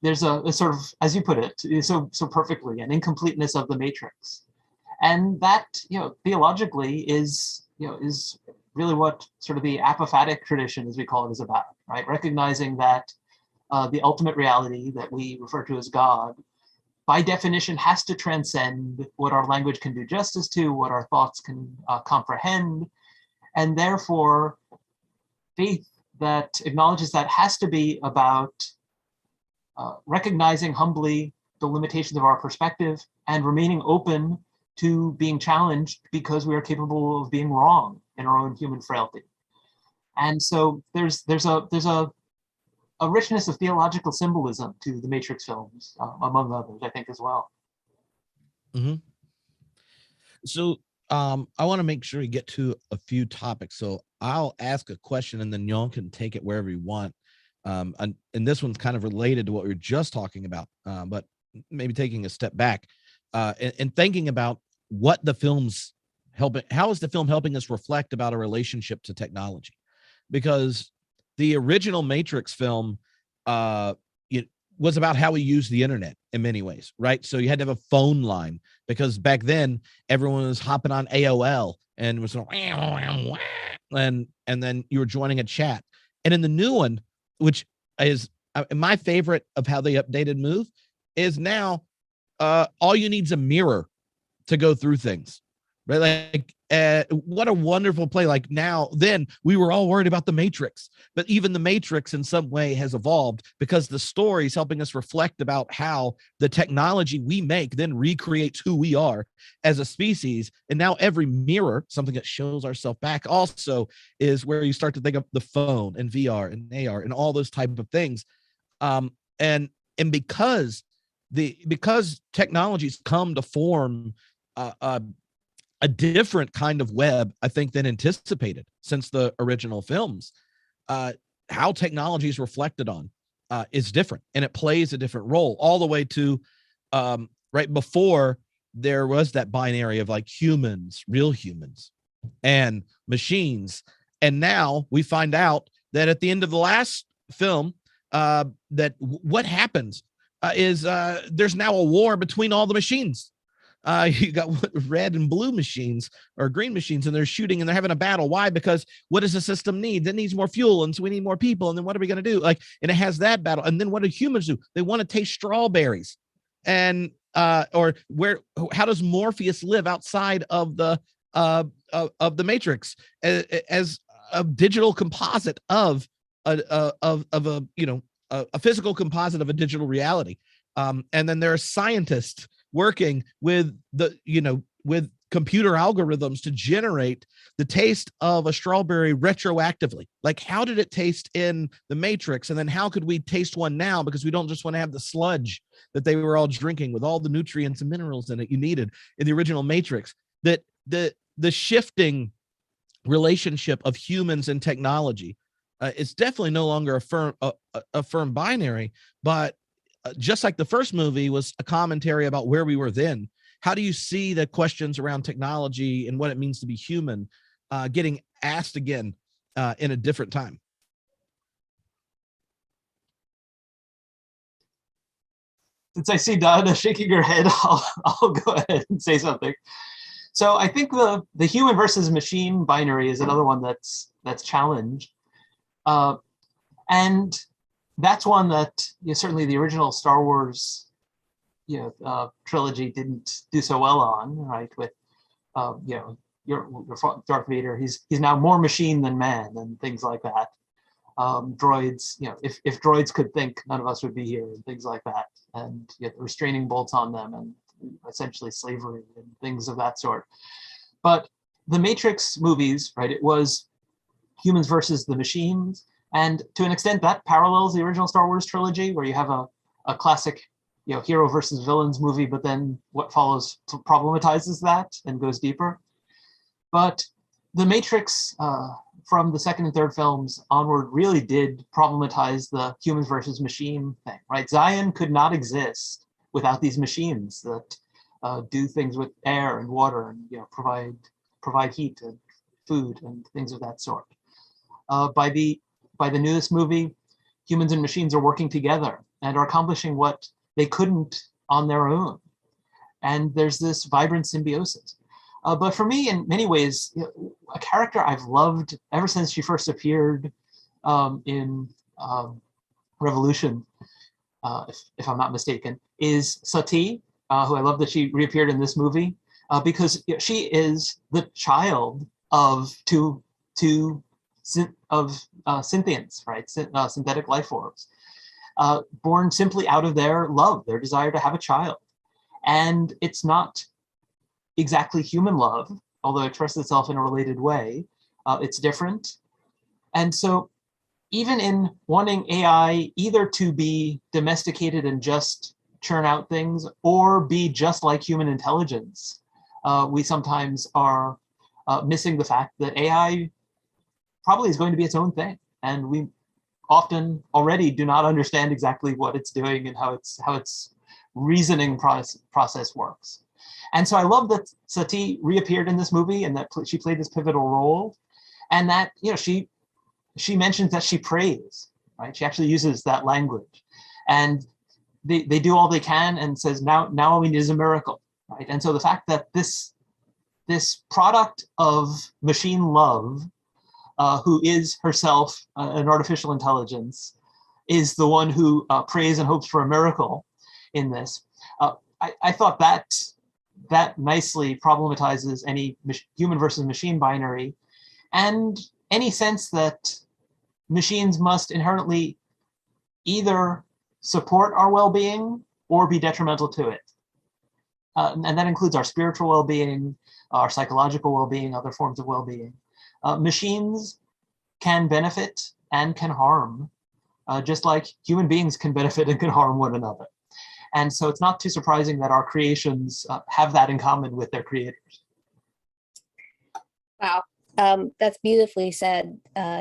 there's a sort of, as you put it, so perfectly, an incompleteness of the Matrix, and that, theologically is really what sort of the apophatic tradition, as we call it, is about, right? Recognizing that the ultimate reality that we refer to as God, by definition, has to transcend what our language can do justice to, what our thoughts can comprehend. And therefore, faith that acknowledges that has to be about recognizing humbly the limitations of our perspective and remaining open to being challenged because we are capable of being wrong in our own human frailty. And so there's a richness of theological symbolism to the Matrix films, among others, I think, as well. Mm-hmm. So I want to make sure we get to a few topics. So I'll ask a question and then y'all can take it wherever you want. And this one's kind of related to what we were just talking about, but maybe taking a step back and thinking about what the film's helping. How is the film helping us reflect about a relationship to technology? Because the original Matrix film it was about how we use the internet in many ways, right? So you had to have a phone line, because back then everyone was hopping on AOL and was and then you were joining a chat. And in the new one, which is my favorite of how they updated Move, is now all you need is a mirror to go through things, right? Like what a wonderful play. Like then we were all worried about the Matrix, but even the Matrix in some way has evolved because the story is helping us reflect about how the technology we make then recreates who we are as a species. And now every mirror, something that shows ourselves back, also is where you start to think of the phone and VR and AR and all those type of things. And because technologies come to form a different kind of web, I think, than anticipated since the original films. How technology is reflected on is different, and it plays a different role, all the way to right before there was that binary of like humans, real humans, and machines. And now we find out that at the end of the last film, that what happens is there's now a war between all the machines. You got red and blue machines or green machines, and they're shooting and they're having a battle. Why? Because what does the system need? It needs more fuel, and so we need more people. And then what are we going to do? Like, and it has that battle. And then what do humans do? They want to taste strawberries. And or how does Morpheus live outside of the Matrix as a digital composite of a physical composite of a digital reality? And then there are scientists working with with computer algorithms to generate the taste of a strawberry retroactively. Like, how did it taste in the Matrix? And then how could we taste one now? Because we don't just want to have the sludge that they were all drinking with all the nutrients and minerals in it you needed in the original Matrix. That the shifting relationship of humans and technology is definitely no longer a firm binary, but just like the first movie was a commentary about where we were then. How do you see the questions around technology and what it means to be human getting asked again in a different time? Since I see Donna shaking her head, I'll go ahead and say something. So I think the human versus machine binary is another one that's challenged. And that's one that certainly the original Star Wars trilogy didn't do so well on, right? With your Darth Vader, he's now more machine than man and things like that. Droids, if droids could think, none of us would be here and things like that. And restraining bolts on them and essentially slavery and things of that sort. But the Matrix movies, right, it was humans versus the machines. And to an extent that parallels the original Star Wars trilogy, where you have a classic, hero versus villains movie, but then what follows problematizes that and goes deeper. But the Matrix, from the second and third films onward, really did problematize the humans versus machine thing, right? Zion could not exist without these machines that do things with air and water and provide heat and food and things of that sort. By the newest movie, humans and machines are working together and are accomplishing what they couldn't on their own. And there's this vibrant symbiosis. But for me, in many ways, a character I've loved ever since she first appeared in Revolution, if I'm not mistaken, is Sati, who I love that she reappeared in this movie, because she is the child of two synthients, right? Synthetic life forms, born simply out of their love, their desire to have a child. And it's not exactly human love, although it expresses itself in a related way. It's different. And so even in wanting AI either to be domesticated and just churn out things or be just like human intelligence, we sometimes are missing the fact that AI probably is going to be its own thing. And we often already do not understand exactly what it's doing and how its reasoning process works. And so I love that Sati reappeared in this movie and that she played this pivotal role, and that she mentions that she prays, right? She actually uses that language, and they do all they can and says now all we need is a miracle, right? And so the fact that this product of machine love, who is herself an artificial intelligence, is the one who prays and hopes for a miracle in this. I thought that nicely problematizes any human versus machine binary and any sense that machines must inherently either support our well-being or be detrimental to it. And that includes our spiritual well-being, our psychological well-being, other forms of well-being. Machines can benefit and can harm, just like human beings can benefit and can harm one another. And so it's not too surprising that our creations have that in common with their creators. Wow, that's beautifully said,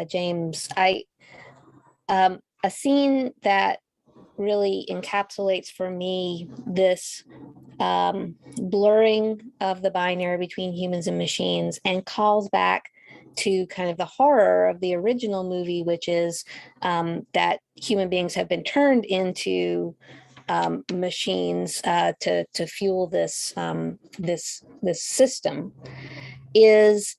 James. A scene that really encapsulates for me this blurring of the binary between humans and machines and calls back to kind of the horror of the original movie, which is that human beings have been turned into machines to fuel this system, is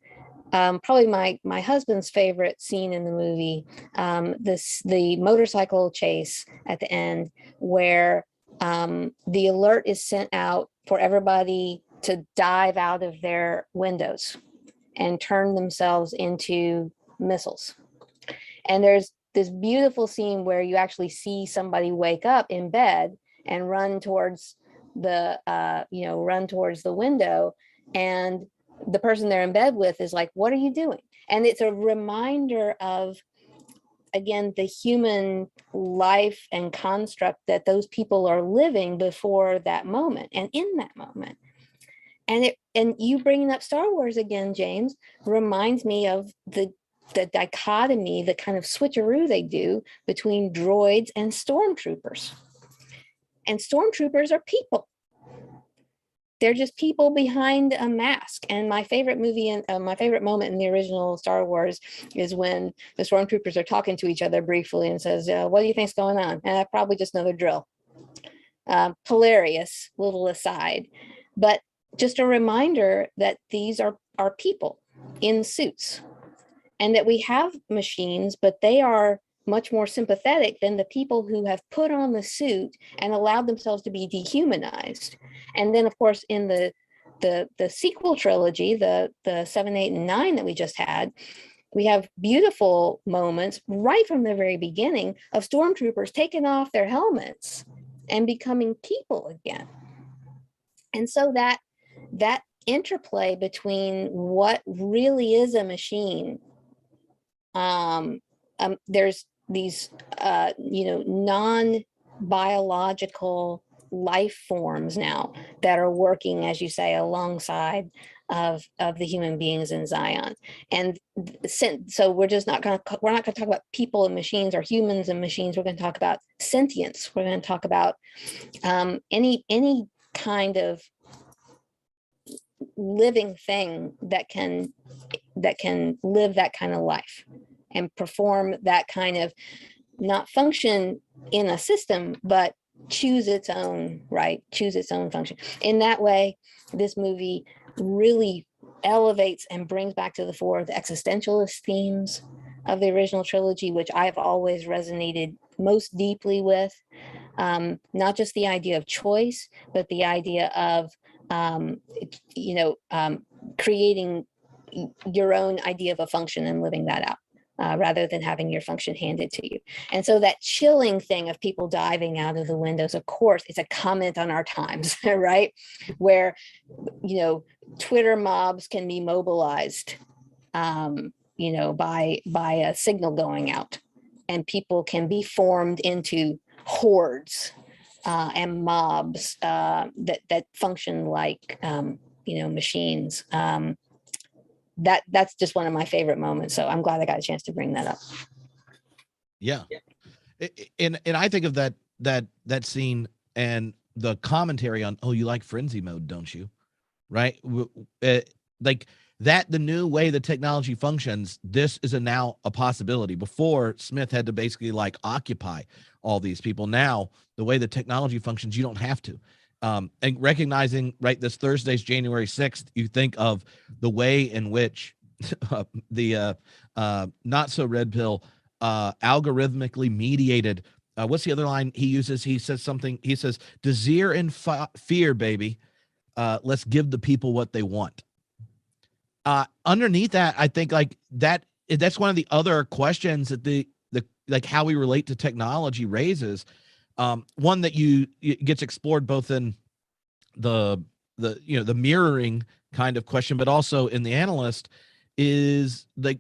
probably my husband's favorite scene in the movie. The motorcycle chase at the end, where the alert is sent out for everybody to dive out of their windows and turn themselves into missiles. And there's this beautiful scene where you actually see somebody wake up in bed and run towards the window, and the person they're in bed with is like, "What are you doing?" And it's a reminder of, again, the human life and construct that those people are living before that moment and in that moment. And you bringing up Star Wars again, James, reminds me of the dichotomy, the kind of switcheroo they do between droids and stormtroopers. And stormtroopers are people. They're just people behind a mask. And my favorite movie and my favorite moment in the original Star Wars is when the stormtroopers are talking to each other briefly and says, "What do you think's going on?" Probably just another drill. Hilarious little aside, but just a reminder that these are people in suits, and that we have machines, but they are much more sympathetic than the people who have put on the suit and allowed themselves to be dehumanized. And then, of course, in the sequel trilogy, the 7, 8, and 9 that we just had, we have beautiful moments right from the very beginning of stormtroopers taking off their helmets and becoming people again. And so that interplay between what really is a machine. There's these, non-biological life forms now that are working, as you say, alongside of the human beings in Zion. And so we're not going to talk about people and machines or humans and machines. We're going to talk about sentience. We're going to talk about any kind of living thing that can live that kind of life and perform that kind of, not function in a system, but choose its own function. In that way, this movie really elevates and brings back to the fore the existentialist themes of the original trilogy, which I've always resonated most deeply with. Not just the idea of choice, but the idea of creating your own idea of a function and living that out, rather than having your function handed to you. And so that chilling thing of people diving out of the windows, of course, it's a comment on our times, right? Where, Twitter mobs can be mobilized, by a signal going out, and people can be formed into hordes and mobs that function like, machines. That's just one of my favorite moments. So I'm glad I got a chance to bring that up. Yeah. And I think of that scene and the commentary on, oh, you like frenzy mode, don't you? Right. Like that, the new way the technology functions, this is now a possibility. Before, Smith had to basically like occupy all these people. Now, the way the technology functions, you don't have to. And recognizing, right, this Thursday's January 6th, you think of the way in which the not so red pill algorithmically mediated. What's the other line he uses? He says something. He says, "Desire and fear, baby. Let's give the people what they want." Underneath that, I think like that's one of the other questions that the like how we relate to technology raises. One that gets explored both in the mirroring kind of question, but also in the analyst, is like,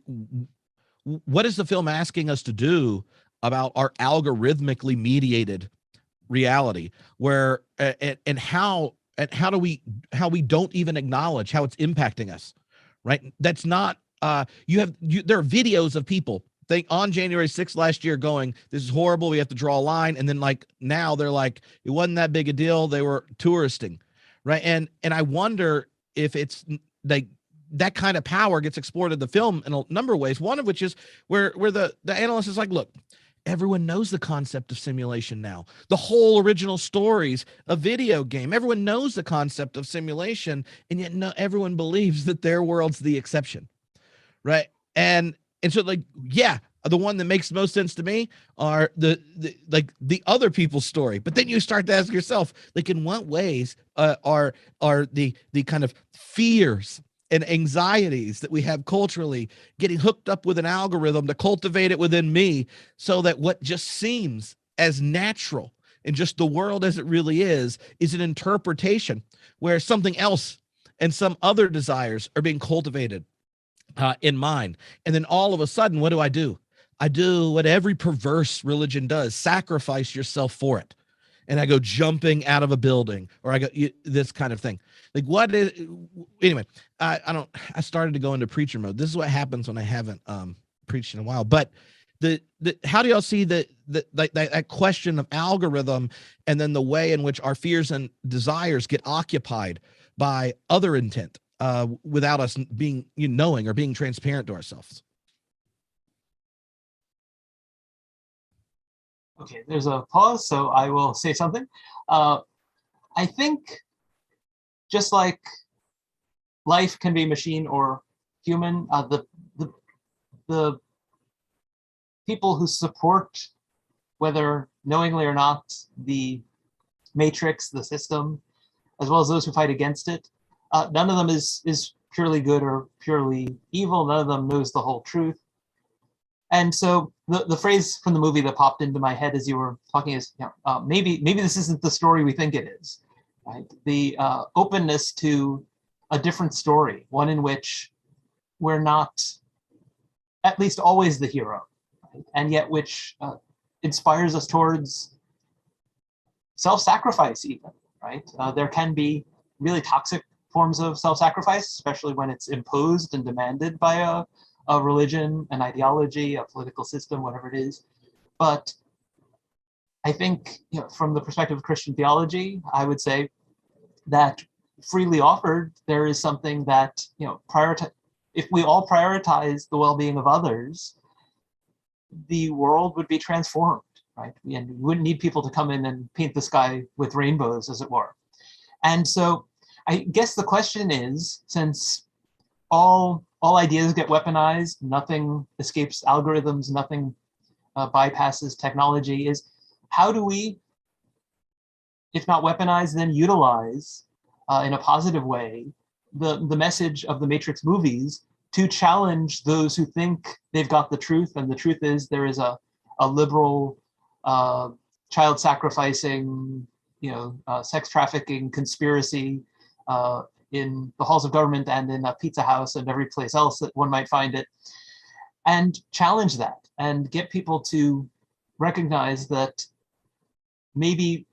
what is the film asking us to do about our algorithmically mediated reality, where and how we don't even acknowledge how it's impacting us, right? That's not there are videos of people on January 6th last year going, this is horrible, we have to draw a line, and then like now they're like, it wasn't that big a deal, they were touristing, right? And I wonder if it's like that kind of power gets explored in the film in a number of ways, one of which is where the analyst is like, look, everyone knows the concept of simulation now. The whole original story's a video game. Everyone knows the concept of simulation, and yet everyone believes that their world's the exception, right? And so, like, yeah, the one that makes most sense to me are the other people's story. But then you start to ask yourself, like, in what ways are the kind of fears and anxieties that we have culturally getting hooked up with an algorithm to cultivate it within me, so that what just seems as natural and just the world as it really is an interpretation where something else and some other desires are being cultivated in mind. And then all of a sudden, what do? I do what every perverse religion does: sacrifice yourself for it. And I go jumping out of a building, or I go this kind of thing. Like, what is, anyway, I started to go into preacher mode. This is what happens when I haven't preached in a while. But how do y'all see that question of algorithm, and then the way in which our fears and desires get occupied by other intent without us being knowing or being transparent to ourselves? Okay, there's a pause, so I will say something. I think just like life can be machine or human, the people who support, whether knowingly or not, the matrix, the system, as well as those who fight against it, none of them is purely good or purely evil. None of them knows the whole truth. And so the phrase from the movie that popped into my head as you were talking is, maybe this isn't the story we think it is, right? The openness to a different story, one in which we're not at least always the hero, right? And yet which inspires us towards self-sacrifice even, right? There can be really toxic forms of self-sacrifice, especially when it's imposed and demanded by a religion, an ideology, a political system, whatever it is. But I think, from the perspective of Christian theology, I would say that freely offered, there is something that, if we all prioritize the well-being of others, the world would be transformed, right? And we wouldn't need people to come in and paint the sky with rainbows, as it were. And so I guess the question is, since all ideas get weaponized, nothing escapes algorithms, nothing bypasses technology, is how do we, if not weaponize, then utilize in a positive way the message of the Matrix movies to challenge those who think they've got the truth, and the truth is there is a liberal, child sacrificing, sex trafficking conspiracy in the halls of government and in a pizza house and every place else that one might find it, and challenge that and get people to recognize that maybe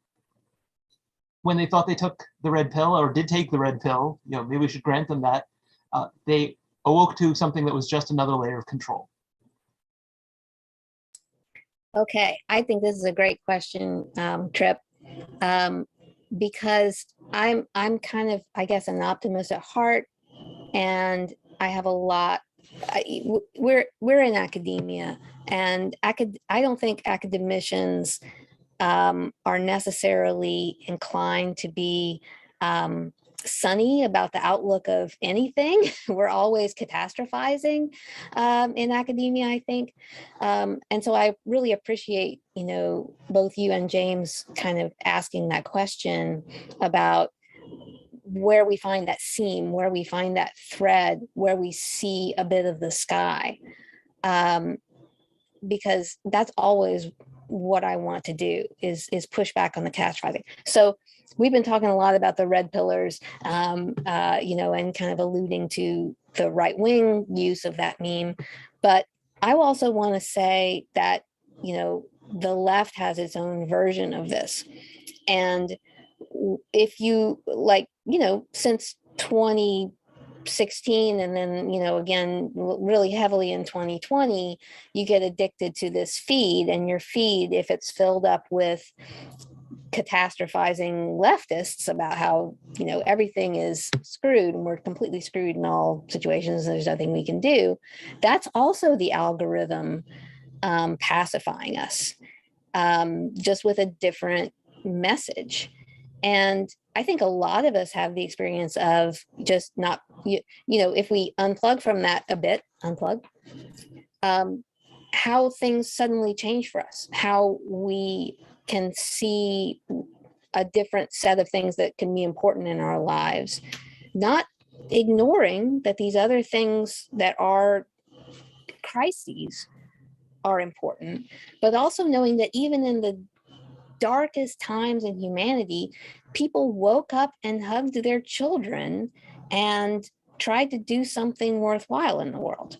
when they thought they took the red pill or did take the red pill, maybe we should grant them that, they awoke to something that was just another layer of control. Okay, I think this is a great question, Tripp, because I'm kind of, I guess, an optimist at heart, and I have a lot. We're in academia, and I don't think academicians are necessarily inclined to be sunny about the outlook of anything. We're always catastrophizing in academia, I think. And so I really appreciate, both you and James kind of asking that question about where we find that seam, where we find that thread, where we see a bit of the sky. Because that's always what I want to do is push back on the catastrophizing. So we've been talking a lot about the red pillars, and kind of alluding to the right wing use of that meme. But I also want to say that, the left has its own version of this. And if you since 2016 and then, again, really heavily in 2020, you get addicted to this feed, and your feed, if it's filled up with catastrophizing leftists about how, everything is screwed and we're completely screwed in all situations, there's nothing we can do, that's also the algorithm pacifying us, just with a different message. And I think a lot of us have the experience of just not, if we unplug from that a bit, how things suddenly change for us, how we can see a different set of things that can be important in our lives, not ignoring that these other things that are crises are important, but also knowing that even in the darkest times in humanity, people woke up and hugged their children and tried to do something worthwhile in the world.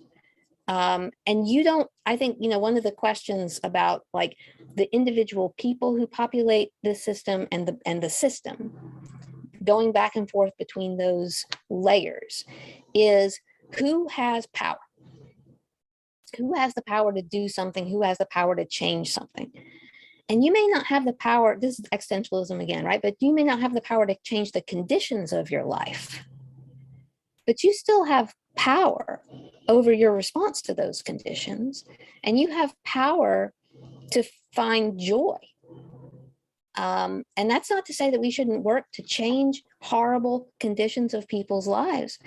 And I think, one of the questions about like the individual people who populate the system and the system, going back and forth between those layers, is who has power? Who has the power to do something? Who has the power to change something? And you may not have the power, this is existentialism again, right? But you may not have the power to change the conditions of your life, but you still have power over your response to those conditions. And you have power to find joy. And that's not to say that we shouldn't work to change horrible conditions of people's lives,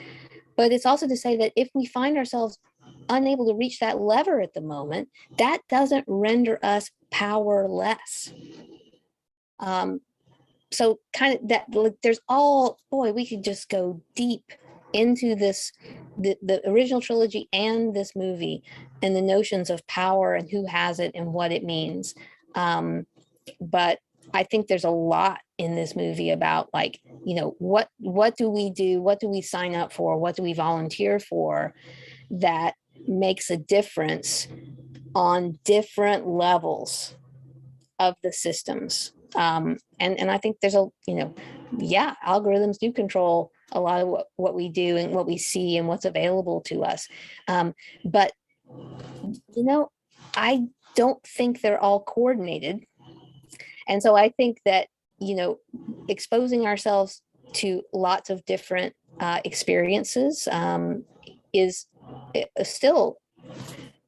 but it's also to say that if we find ourselves unable to reach that lever at the moment, that doesn't render us powerless. So kind of that, there's we could just go deep into this, the original trilogy and this movie, and the notions of power and who has it and what it means. But I think there's a lot in this movie about, like, what do we do? What do we sign up for? What do we volunteer for that makes a difference on different levels of the systems? And I think there's algorithms do control a lot of what we do and what we see and what's available to us. But I don't think they're all coordinated. And so I think that, exposing ourselves to lots of different experiences is still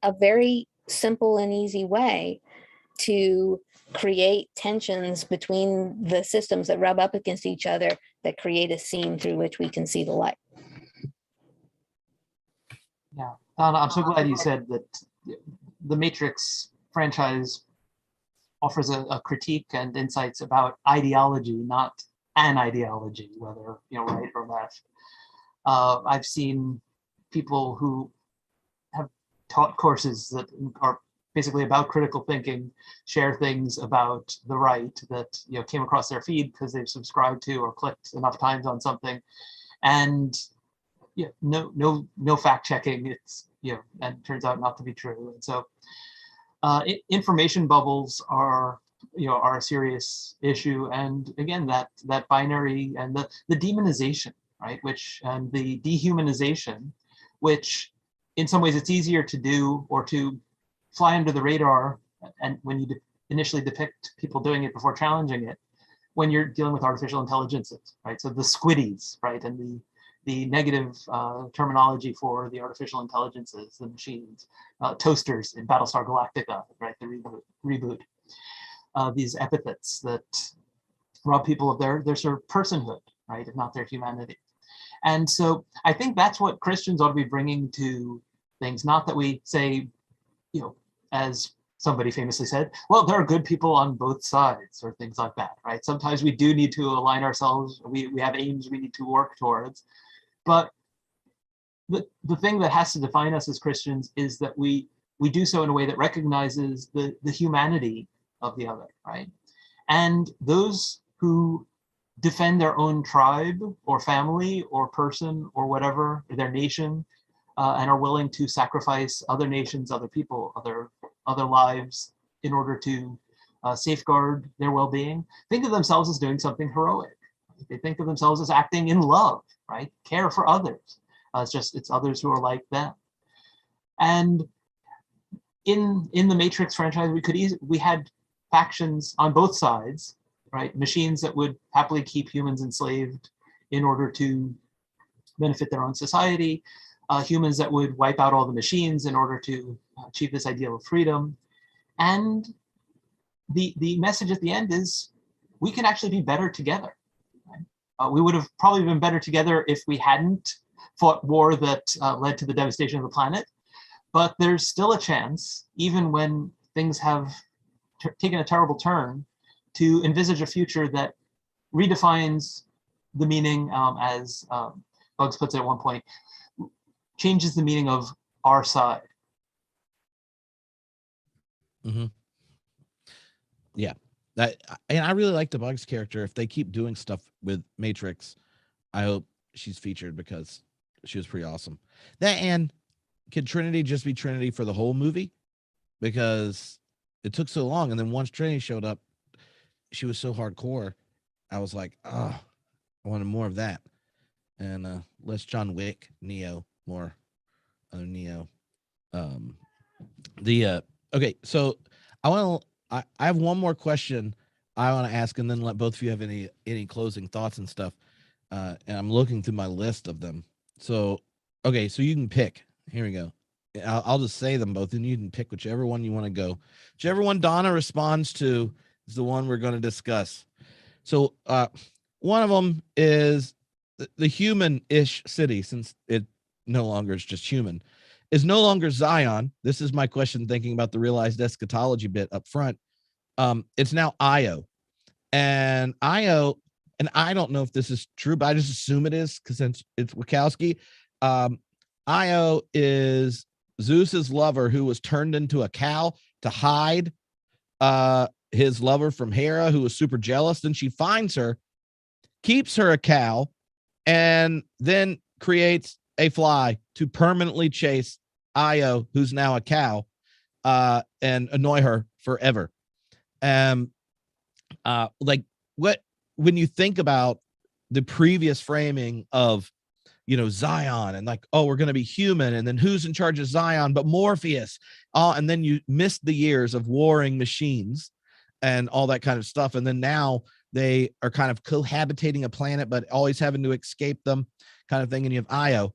a very simple and easy way to create tensions between the systems that rub up against each other, that create a scene through which we can see the light. Yeah, Donna, I'm so glad you said that the Matrix franchise offers a critique and insights about ideology, not an ideology, whether right or left. I've seen people who have taught courses that are basically about critical thinking share things about the right that came across their feed because they've subscribed to or clicked enough times on something, and no fact checking. It's and it turns out not to be true. And so information bubbles are a serious issue. And again, that binary and the demonization, right, which and the dehumanization, which in some ways it's easier to do or to fly under the radar, and when you initially depict people doing it before challenging it, when you're dealing with artificial intelligences, right? So the squiddies, right, and the negative terminology for the artificial intelligences, the machines, toasters in Battlestar Galactica, right, the reboot. These epithets that rob people of their sort of personhood, right, if not their humanity. And so I think that's what Christians ought to be bringing to things, not that we say, as somebody famously said, well, there are good people on both sides or things like that, right? Sometimes we do need to align ourselves. We have aims we need to work towards. But the thing that has to define us as Christians is that we do so in a way that recognizes the humanity of the other, right? And those who defend their own tribe or family or person or whatever, or their nation, and are willing to sacrifice other nations, other people, other lives in order to safeguard their well-being, think of themselves as doing something heroic. They think of themselves as acting in love, right? Care for others. It's others who are like them. And in the Matrix franchise, we had factions on both sides, right? Machines that would happily keep humans enslaved in order to benefit their own society. Humans that would wipe out all the machines in order to achieve this ideal of freedom. And the message at the end is we can actually be better together. Right? We would have probably been better together if we hadn't fought war that led to the devastation of the planet. But there's still a chance, even when things have taken a terrible turn, to envisage a future that redefines the meaning, as Bugs puts it at one point, changes the meaning of our side. Mm-hmm. Yeah, and I really like the Bugs character. If they keep doing stuff with Matrix, I hope she's featured because she was pretty awesome. That, and can Trinity just be Trinity for the whole movie? Because it took so long, and then once Trinity showed up, she was so hardcore. I was like, oh, I wanted more of that. And less John Wick, Neo, more Neo. Okay, so I have one more question I want to ask, and then let both of you have any closing thoughts and stuff. And I'm looking through my list of them. So okay, so you can pick. Here we go. I'll just say them both, and you can pick whichever one you want to go. Whichever one Donna responds to is the one we're going to discuss. So one of them is the human-ish city, since it no longer is just human, is no longer Zion. This is my question, thinking about the realized eschatology bit up front. It's now Io. And Io, and I don't know if this is true, but I just assume it is because since it's Wachowski. Io is Zeus's lover who was turned into a cow to hide his lover from Hera, who was super jealous. Then she finds her, keeps her a cow, and then creates a fly to permanently chase Io, who's now a cow, and annoy her forever. Like what, when you think about the previous framing of, you know, Zion and like, oh, we're going to be human. And then who's in charge of Zion, but Morpheus. And then you missed the years of warring machines and all that kind of stuff. And then now they are kind of cohabitating a planet, but always having to escape them, kind of thing. And you have Io.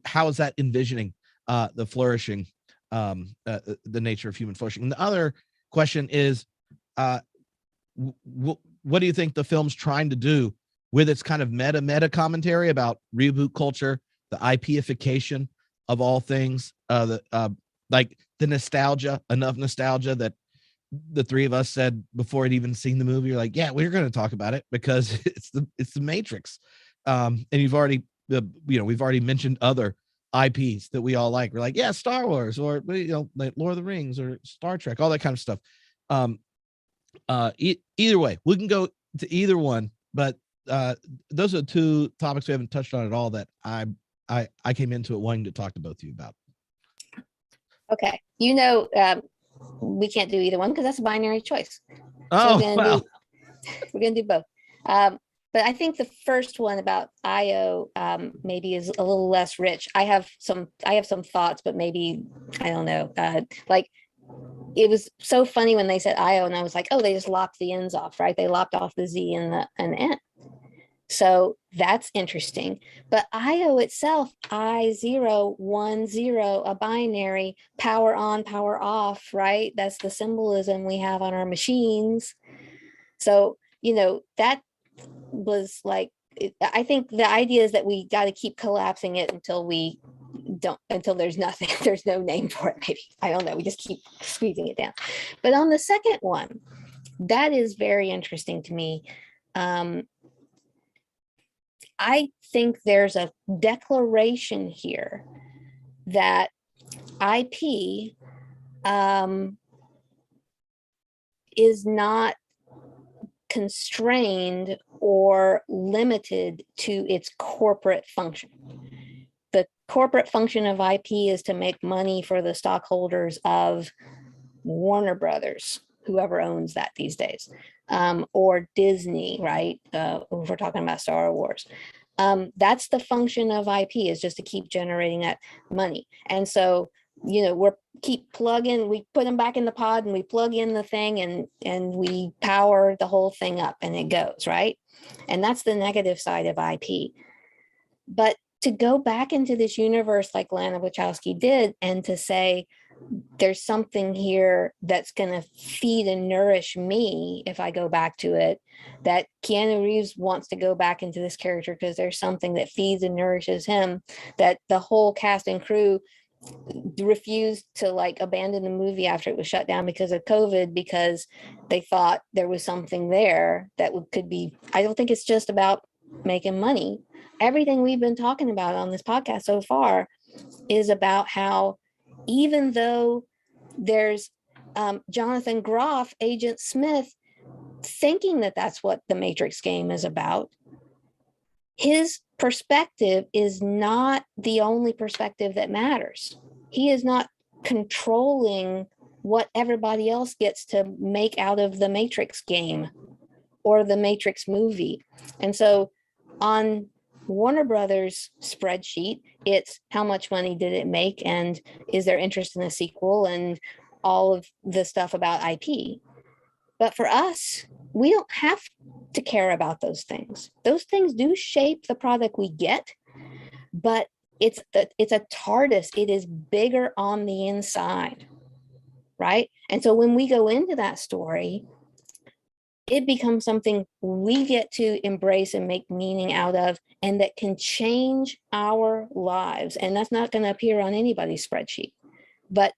How is that envisioning the flourishing, the nature of human flourishing? And the other question is, what do you think the film's trying to do with its kind of meta commentary about reboot culture, the IPification of all things, like the nostalgia, enough nostalgia that the three of us said before I'd even seen the movie, you're like, yeah, we're going to talk about it because it's the Matrix. And you've already, we've already mentioned other IPs that we all like. We're like, yeah, Star Wars, or, you know, like Lord of the Rings or Star Trek, all that kind of stuff. Either way, we can go to either one, but those are two topics we haven't touched on at all that I came into it wanting to talk to both of you about. Okay. We can't do either one because that's a binary choice. Oh, so we're gonna do both. But I think the first one about Io maybe is a little less rich. I have some thoughts, but maybe I don't know. Like it was so funny when they said Io, and I was like, oh, they just lopped the ends off, right? They lopped off the Z and the N. So that's interesting. But Io itself, I0, 1, 0, a binary, power on, power off, right? That's the symbolism we have on our machines. So, that was like, I think the idea is that we got to keep collapsing it until there's nothing, there's no name for it. Maybe, I don't know. We just keep squeezing it down. But on the second one, that is very interesting to me. I think there's a declaration here that IP is not constrained or limited to its corporate function. The corporate function of IP is to make money for the stockholders of Warner Brothers, whoever owns that these days, or Disney, right? If we're talking about Star Wars. That's the function of IP, is just to keep generating that money. And so, we're keep plugging, we put them back in the pod and we plug in the thing and we power the whole thing up and it goes, right? And that's the negative side of IP. But to go back into this universe like Lana Wachowski did, and to say, there's something here that's going to feed and nourish me if I go back to it, that Keanu Reeves wants to go back into this character because there's something that feeds and nourishes him, that the whole cast and crew refused to abandon the movie after it was shut down because of COVID, because they thought there was something there that could be. I don't think it's just about making money. Everything we've been talking about on this podcast so far is about how, even though there's Jonathan Groff, Agent Smith, thinking that that's what the Matrix game is about, his perspective is not the only perspective that matters. He is not controlling what everybody else gets to make out of the Matrix game or the Matrix movie. And so on Warner Brothers spreadsheet, it's how much money did it make, and is there interest in a sequel, and all of the stuff about IP. But for us, we don't have to care about those things. Those things do shape the product we get, but it's a TARDIS. It is bigger on the inside, right? And so when we go into that story, it becomes something we get to embrace and make meaning out of, and that can change our lives. And that's not going to appear on anybody's spreadsheet. But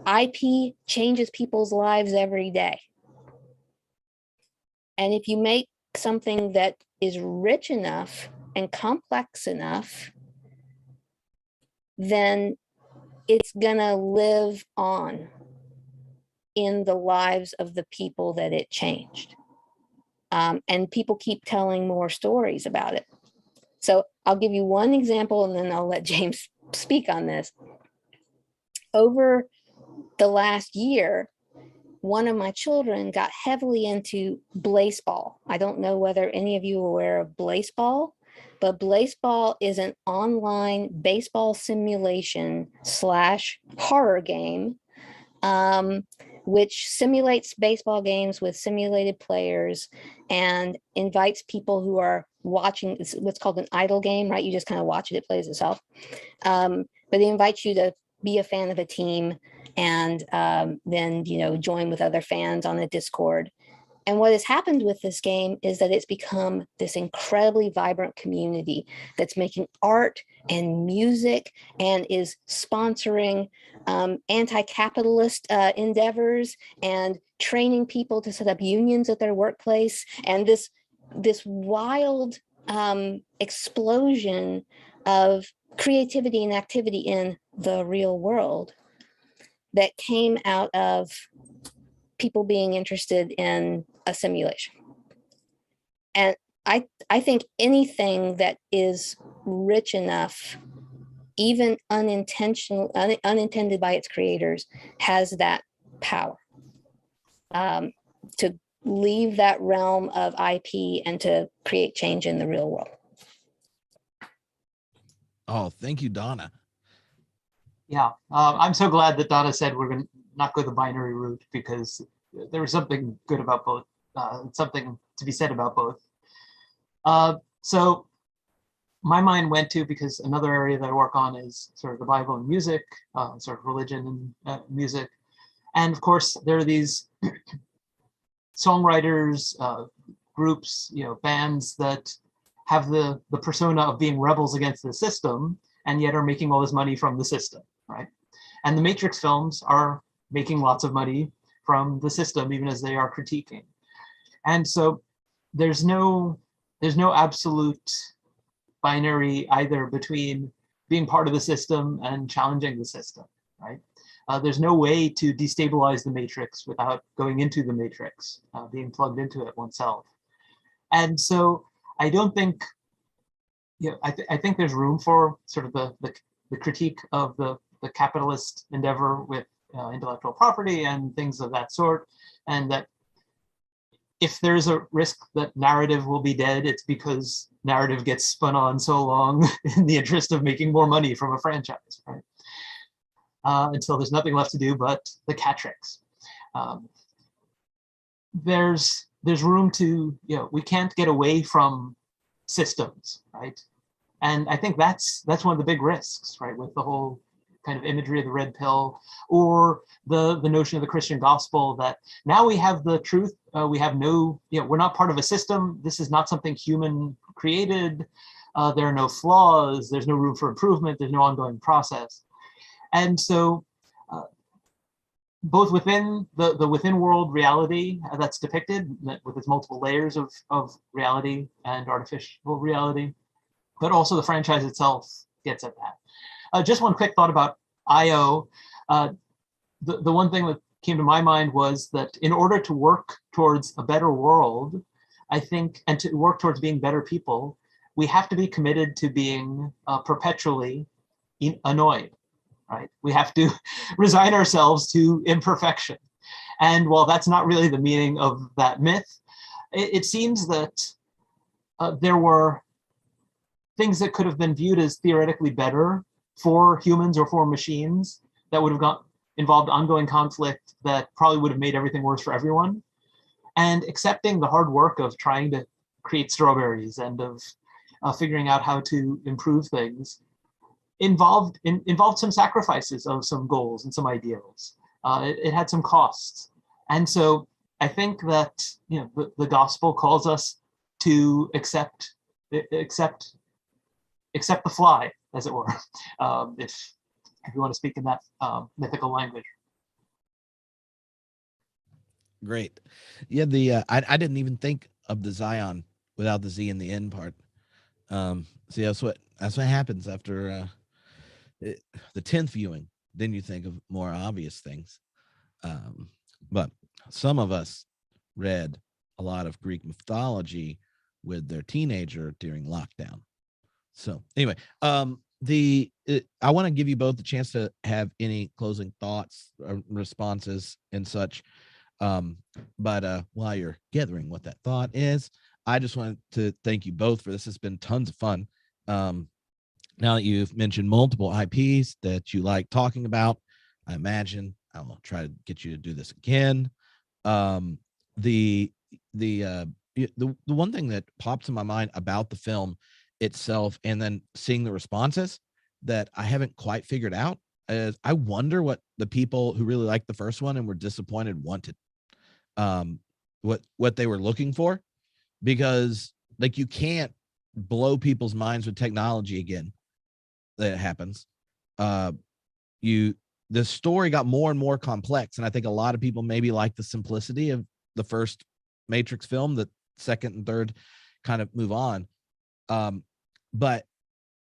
IP changes people's lives every day. And if you make something that is rich enough and complex enough, then it's going to live on. in the lives of the people that it changed. And people keep telling more stories about it. So I'll give you one example and then I'll let James speak on this. Over the last year, one of my children got heavily into Blaseball. I don't know whether any of you are aware of Blaseball, but Blaseball is an online baseball simulation / horror game, which simulates baseball games with simulated players and invites people who are watching. It's what's called an idle game, right? You just kind of watch it, it plays itself. But it invites you to be a fan of a team and then, join with other fans on a Discord. And what has happened with this game is that it's become this incredibly vibrant community that's making art and music and is sponsoring anti-capitalist endeavors and training people to set up unions at their workplace. And this wild explosion of creativity and activity in the real world that came out of people being interested in a simulation. And I think anything that is rich enough, even unintended by its creators, has that power to leave that realm of IP and to create change in the real world. Oh, thank you, Donna. Yeah, I'm so glad that Donna said we're going to not go the binary route, because there was something good about both, something to be said about both. So my mind went to, because another area that I work on is sort of the Bible and music, sort of religion and music. And of course, there are these songwriters, groups, bands that have the persona of being rebels against the system, and yet are making all this money from the system, right? And the Matrix films are making lots of money from the system, even as they are critiquing. And so there's no absolute binary either between being part of the system and challenging the system, right? There's no way to destabilize the Matrix without going into the Matrix, being plugged into it oneself. And so I don't think, I think there's room for sort of the critique of the capitalist endeavor with intellectual property and things of that sort, and that if there's a risk that narrative will be dead, it's because narrative gets spun on so long in the interest of making more money from a franchise, right? Until there's nothing left to do but the cat tricks. There's room to, we can't get away from systems, right? And I think that's one of the big risks, right, with the whole kind of imagery of the red pill, or the notion of the Christian gospel, that now we have the truth, we have no, we're not part of a system, this is not something human created, there are no flaws, there's no room for improvement, there's no ongoing process. And so both within the within world reality that's depicted with its multiple layers of reality and artificial reality, but also the franchise itself gets at that. Just one quick thought about IO. The one thing that came to my mind was that in order to work towards a better world, I think, and to work towards being better people, we have to be committed to being perpetually annoyed, right? We have to resign ourselves to imperfection. And while that's not really the meaning of that myth, it seems that there were things that could have been viewed as theoretically better for humans or for machines that would have involved ongoing conflict that probably would have made everything worse for everyone. And accepting the hard work of trying to create strawberries and of figuring out how to improve things involved some sacrifices of some goals and some ideals. It had some costs. And so I think that the gospel calls us to accept the fly, as it were, if you want to speak in that mythical language. Great. Yeah, I didn't even think of the Zion without the Z in the end part. See, that's what happens after the 10th viewing. Then you think of more obvious things. but some of us read a lot of Greek mythology with their teenager during lockdown. So anyway, I want to give you both the chance to have any closing thoughts or responses and such. But while you're gathering what that thought is, I just wanted to thank you both for this. It's been tons of fun. Now that you've mentioned multiple IPs that you like talking about, I imagine I will try to get you to do this again. The one thing that pops in my mind about the film itself, and then seeing the responses that I haven't quite figured out, is I wonder what the people who really liked the first one and were disappointed wanted, what they were looking for, because like you can't blow people's minds with technology again. That happens. The story got more and more complex, and I think a lot of people maybe like the simplicity of the first Matrix film. The second and third kind of move on. But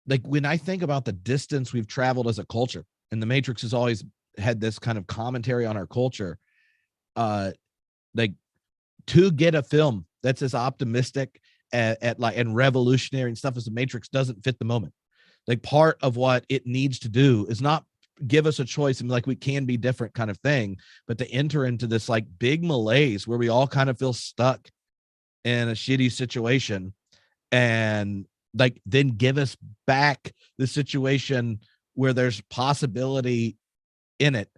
like when I think about the distance we've traveled as a culture, and the Matrix has always had this kind of commentary on our culture, like to get a film that's as optimistic at like and revolutionary and stuff as the Matrix doesn't fit the moment. Like part of what it needs to do is not give us a choice and like we can be different kind of thing, but to enter into this like big malaise where we all kind of feel stuck in a shitty situation, and like then give us back the situation where there's possibility in it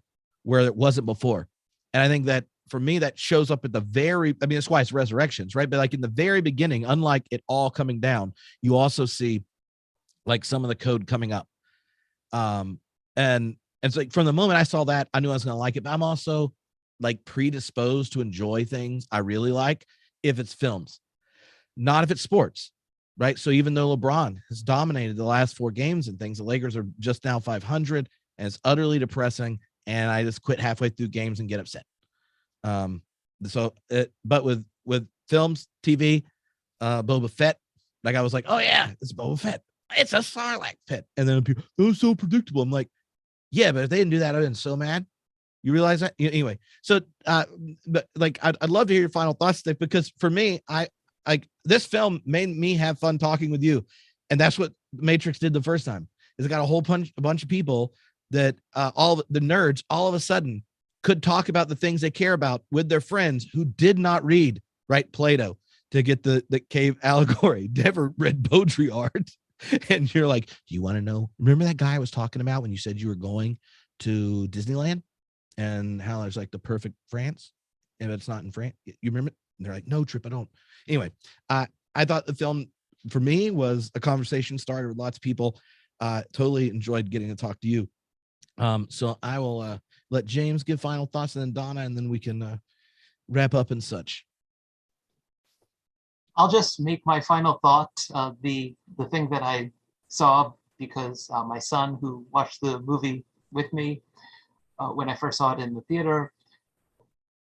where it wasn't before. And I think that for me, that shows up at the very, I mean, that's why it's Resurrections, right? But like in the very beginning, unlike it all coming down, you also see like some of the code coming up. And it's like from the moment I saw that, I knew I was going to like it, but I'm also like predisposed to enjoy things I really like if it's films, not if it's sports, right? So even though LeBron has dominated the last 4 games and things, the Lakers are just now 500 and it's utterly depressing. And I just quit halfway through games and get upset. But with films, TV, Boba Fett, like I was like, oh yeah, it's Boba Fett. It's a Sarlacc pit. And then people, that was so predictable. I'm like, yeah, but if they didn't do that, I'd been so mad. You realize that? Anyway, so but like I'd love to hear your final thoughts, Steve, because for me, I like this film made me have fun talking with you. And that's what Matrix did the first time. Is it got a bunch of people that all the nerds all of a sudden could talk about the things they care about with their friends who did not read, right, Plato to get the cave allegory, never read Baudrillard. And you're like, do you want to know? Remember that guy I was talking about when you said you were going to Disneyland and how there's like the perfect France and it's not in France? You remember? And they're like, no, Tripp, I don't. Anyway, I thought the film for me was a conversation starter with lots of people. Totally enjoyed getting to talk to you. So I will let James give final thoughts and then Donna, and then we can wrap up and such. I'll just make my final thought. The thing that I saw, because my son, who watched the movie with me when I first saw it in the theater,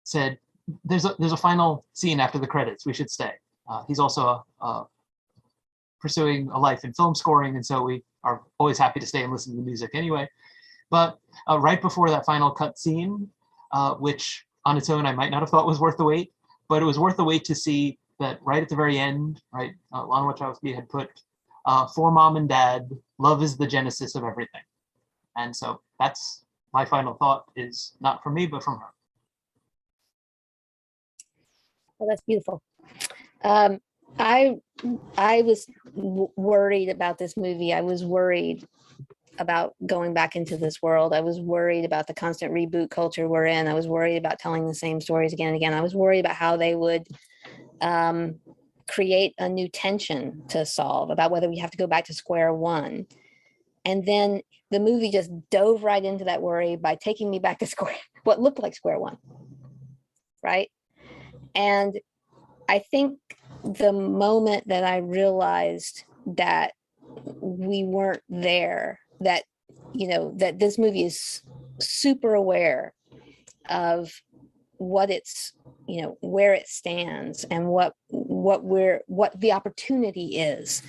said, "There's a final scene after the credits. We should stay." He's also pursuing a life in film scoring, and so we are always happy to stay and listen to the music anyway. But right before that final cut scene, which on its own I might not have thought was worth the wait, but it was worth the wait to see that right at the very end, right, Lana Wachowski had put, for mom and dad, love is the genesis of everything. And so that's my final thought, is not from me, but from her. Well, that's beautiful. I was worried about this movie. I was worried about going back into this world. I was worried about the constant reboot culture we're in. I was worried about telling the same stories again and again. I was worried about how they would create a new tension to solve, about whether we have to go back to square one. And then the movie just dove right into that worry by taking me back to what looked like square one, right? And I think the moment that I realized that we weren't there, that, that this movie is super aware of what it's, where it stands and what the opportunity is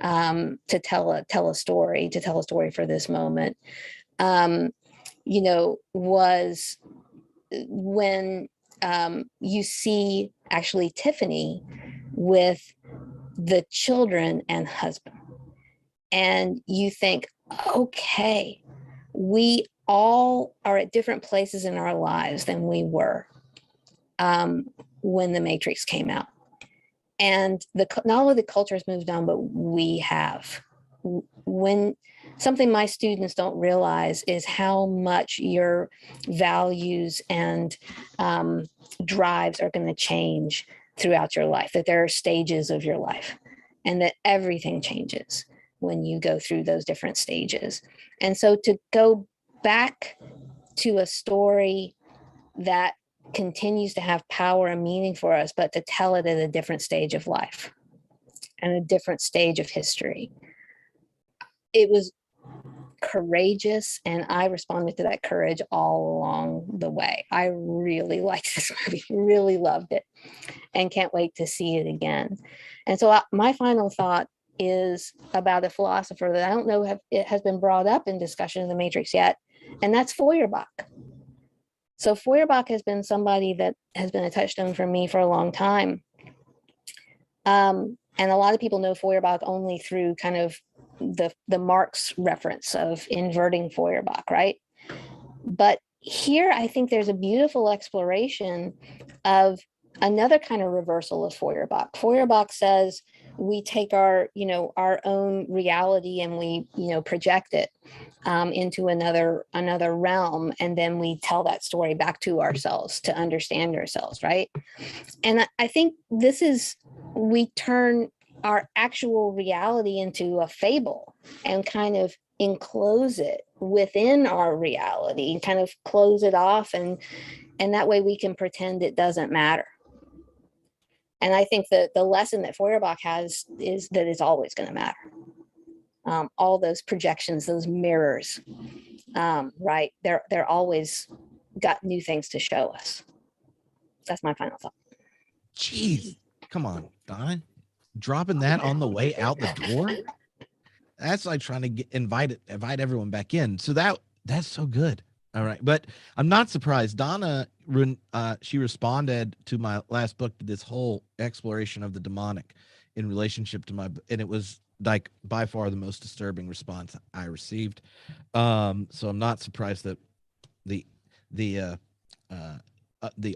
to tell a story for this moment, was when you see actually Tiffany with the children and husband, and you think, okay, we all are at different places in our lives than we were when the Matrix came out. And not only the culture has moved on, but we have. When something my students don't realize is how much your values and drives are going to change throughout your life, that there are stages of your life, and that everything changes when you go through those different stages. And so to go back to a story that continues to have power and meaning for us, but to tell it at a different stage of life and a different stage of history, it was courageous, and I responded to that courage all along the way. I really liked this movie, really loved it, and can't wait to see it again. And so my final thought is about a philosopher that I don't know if it has been brought up in discussion of the Matrix yet, and that's Feuerbach. So Feuerbach has been somebody that has been a touchstone for me for a long time. And a lot of people know Feuerbach only through kind of the Marx reference of inverting Feuerbach, right? But here, I think there's a beautiful exploration of another kind of reversal of Feuerbach. Feuerbach says we take our own reality and we, project it into another realm, and then we tell that story back to ourselves to understand ourselves, right? And I think we turn our actual reality into a fable and kind of enclose it within our reality, kind of close it off, and that way we can pretend it doesn't matter. And I think that the lesson that Feuerbach has is that it's always going to matter. All those projections, those mirrors, right? They're always got new things to show us. That's my final thought. Jeez, come on, Donna, dropping that on the way out the door. That's like trying to invite everyone back in. So that's so good. All right, but I'm not surprised. Donna, she responded to my last book to this whole exploration of the demonic in relationship to and it was like by far the most disturbing response I received. So I'm not surprised that the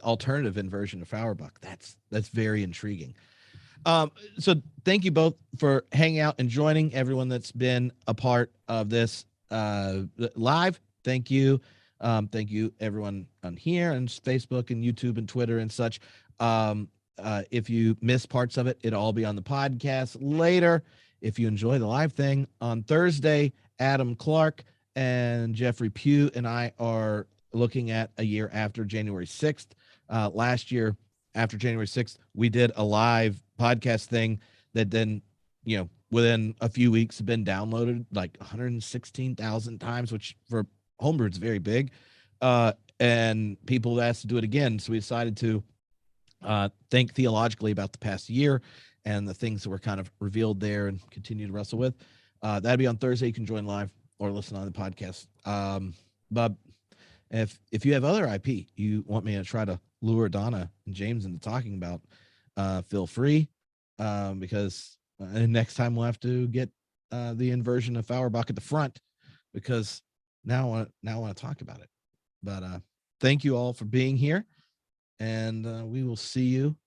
alternative inversion of Feuerbach, that's very intriguing. So thank you both for hanging out and joining, everyone that's been a part of this live. Thank you. Thank you everyone on here and Facebook and YouTube and Twitter and such. If you miss parts of it, it'll all be on the podcast later. If you enjoy the live thing on Thursday, Adam Clark and Jeffrey Pugh and I are looking at a year after January 6th. Last year, after January 6th, we did a live podcast thing that then, within a few weeks have been downloaded like 116,000 times, which for Homebrew is very big. And people asked to do it again. So we decided to think theologically about the past year and the things that were kind of revealed there and continue to wrestle with. That'd be on Thursday. You can join live or listen on the podcast. But if you have other IP you want me to try to lure Donna and James into talking about, feel free, because next time we'll have to get the inversion of Feuerbach at the front, because now I want to talk about it. But thank you all for being here, and we will see you,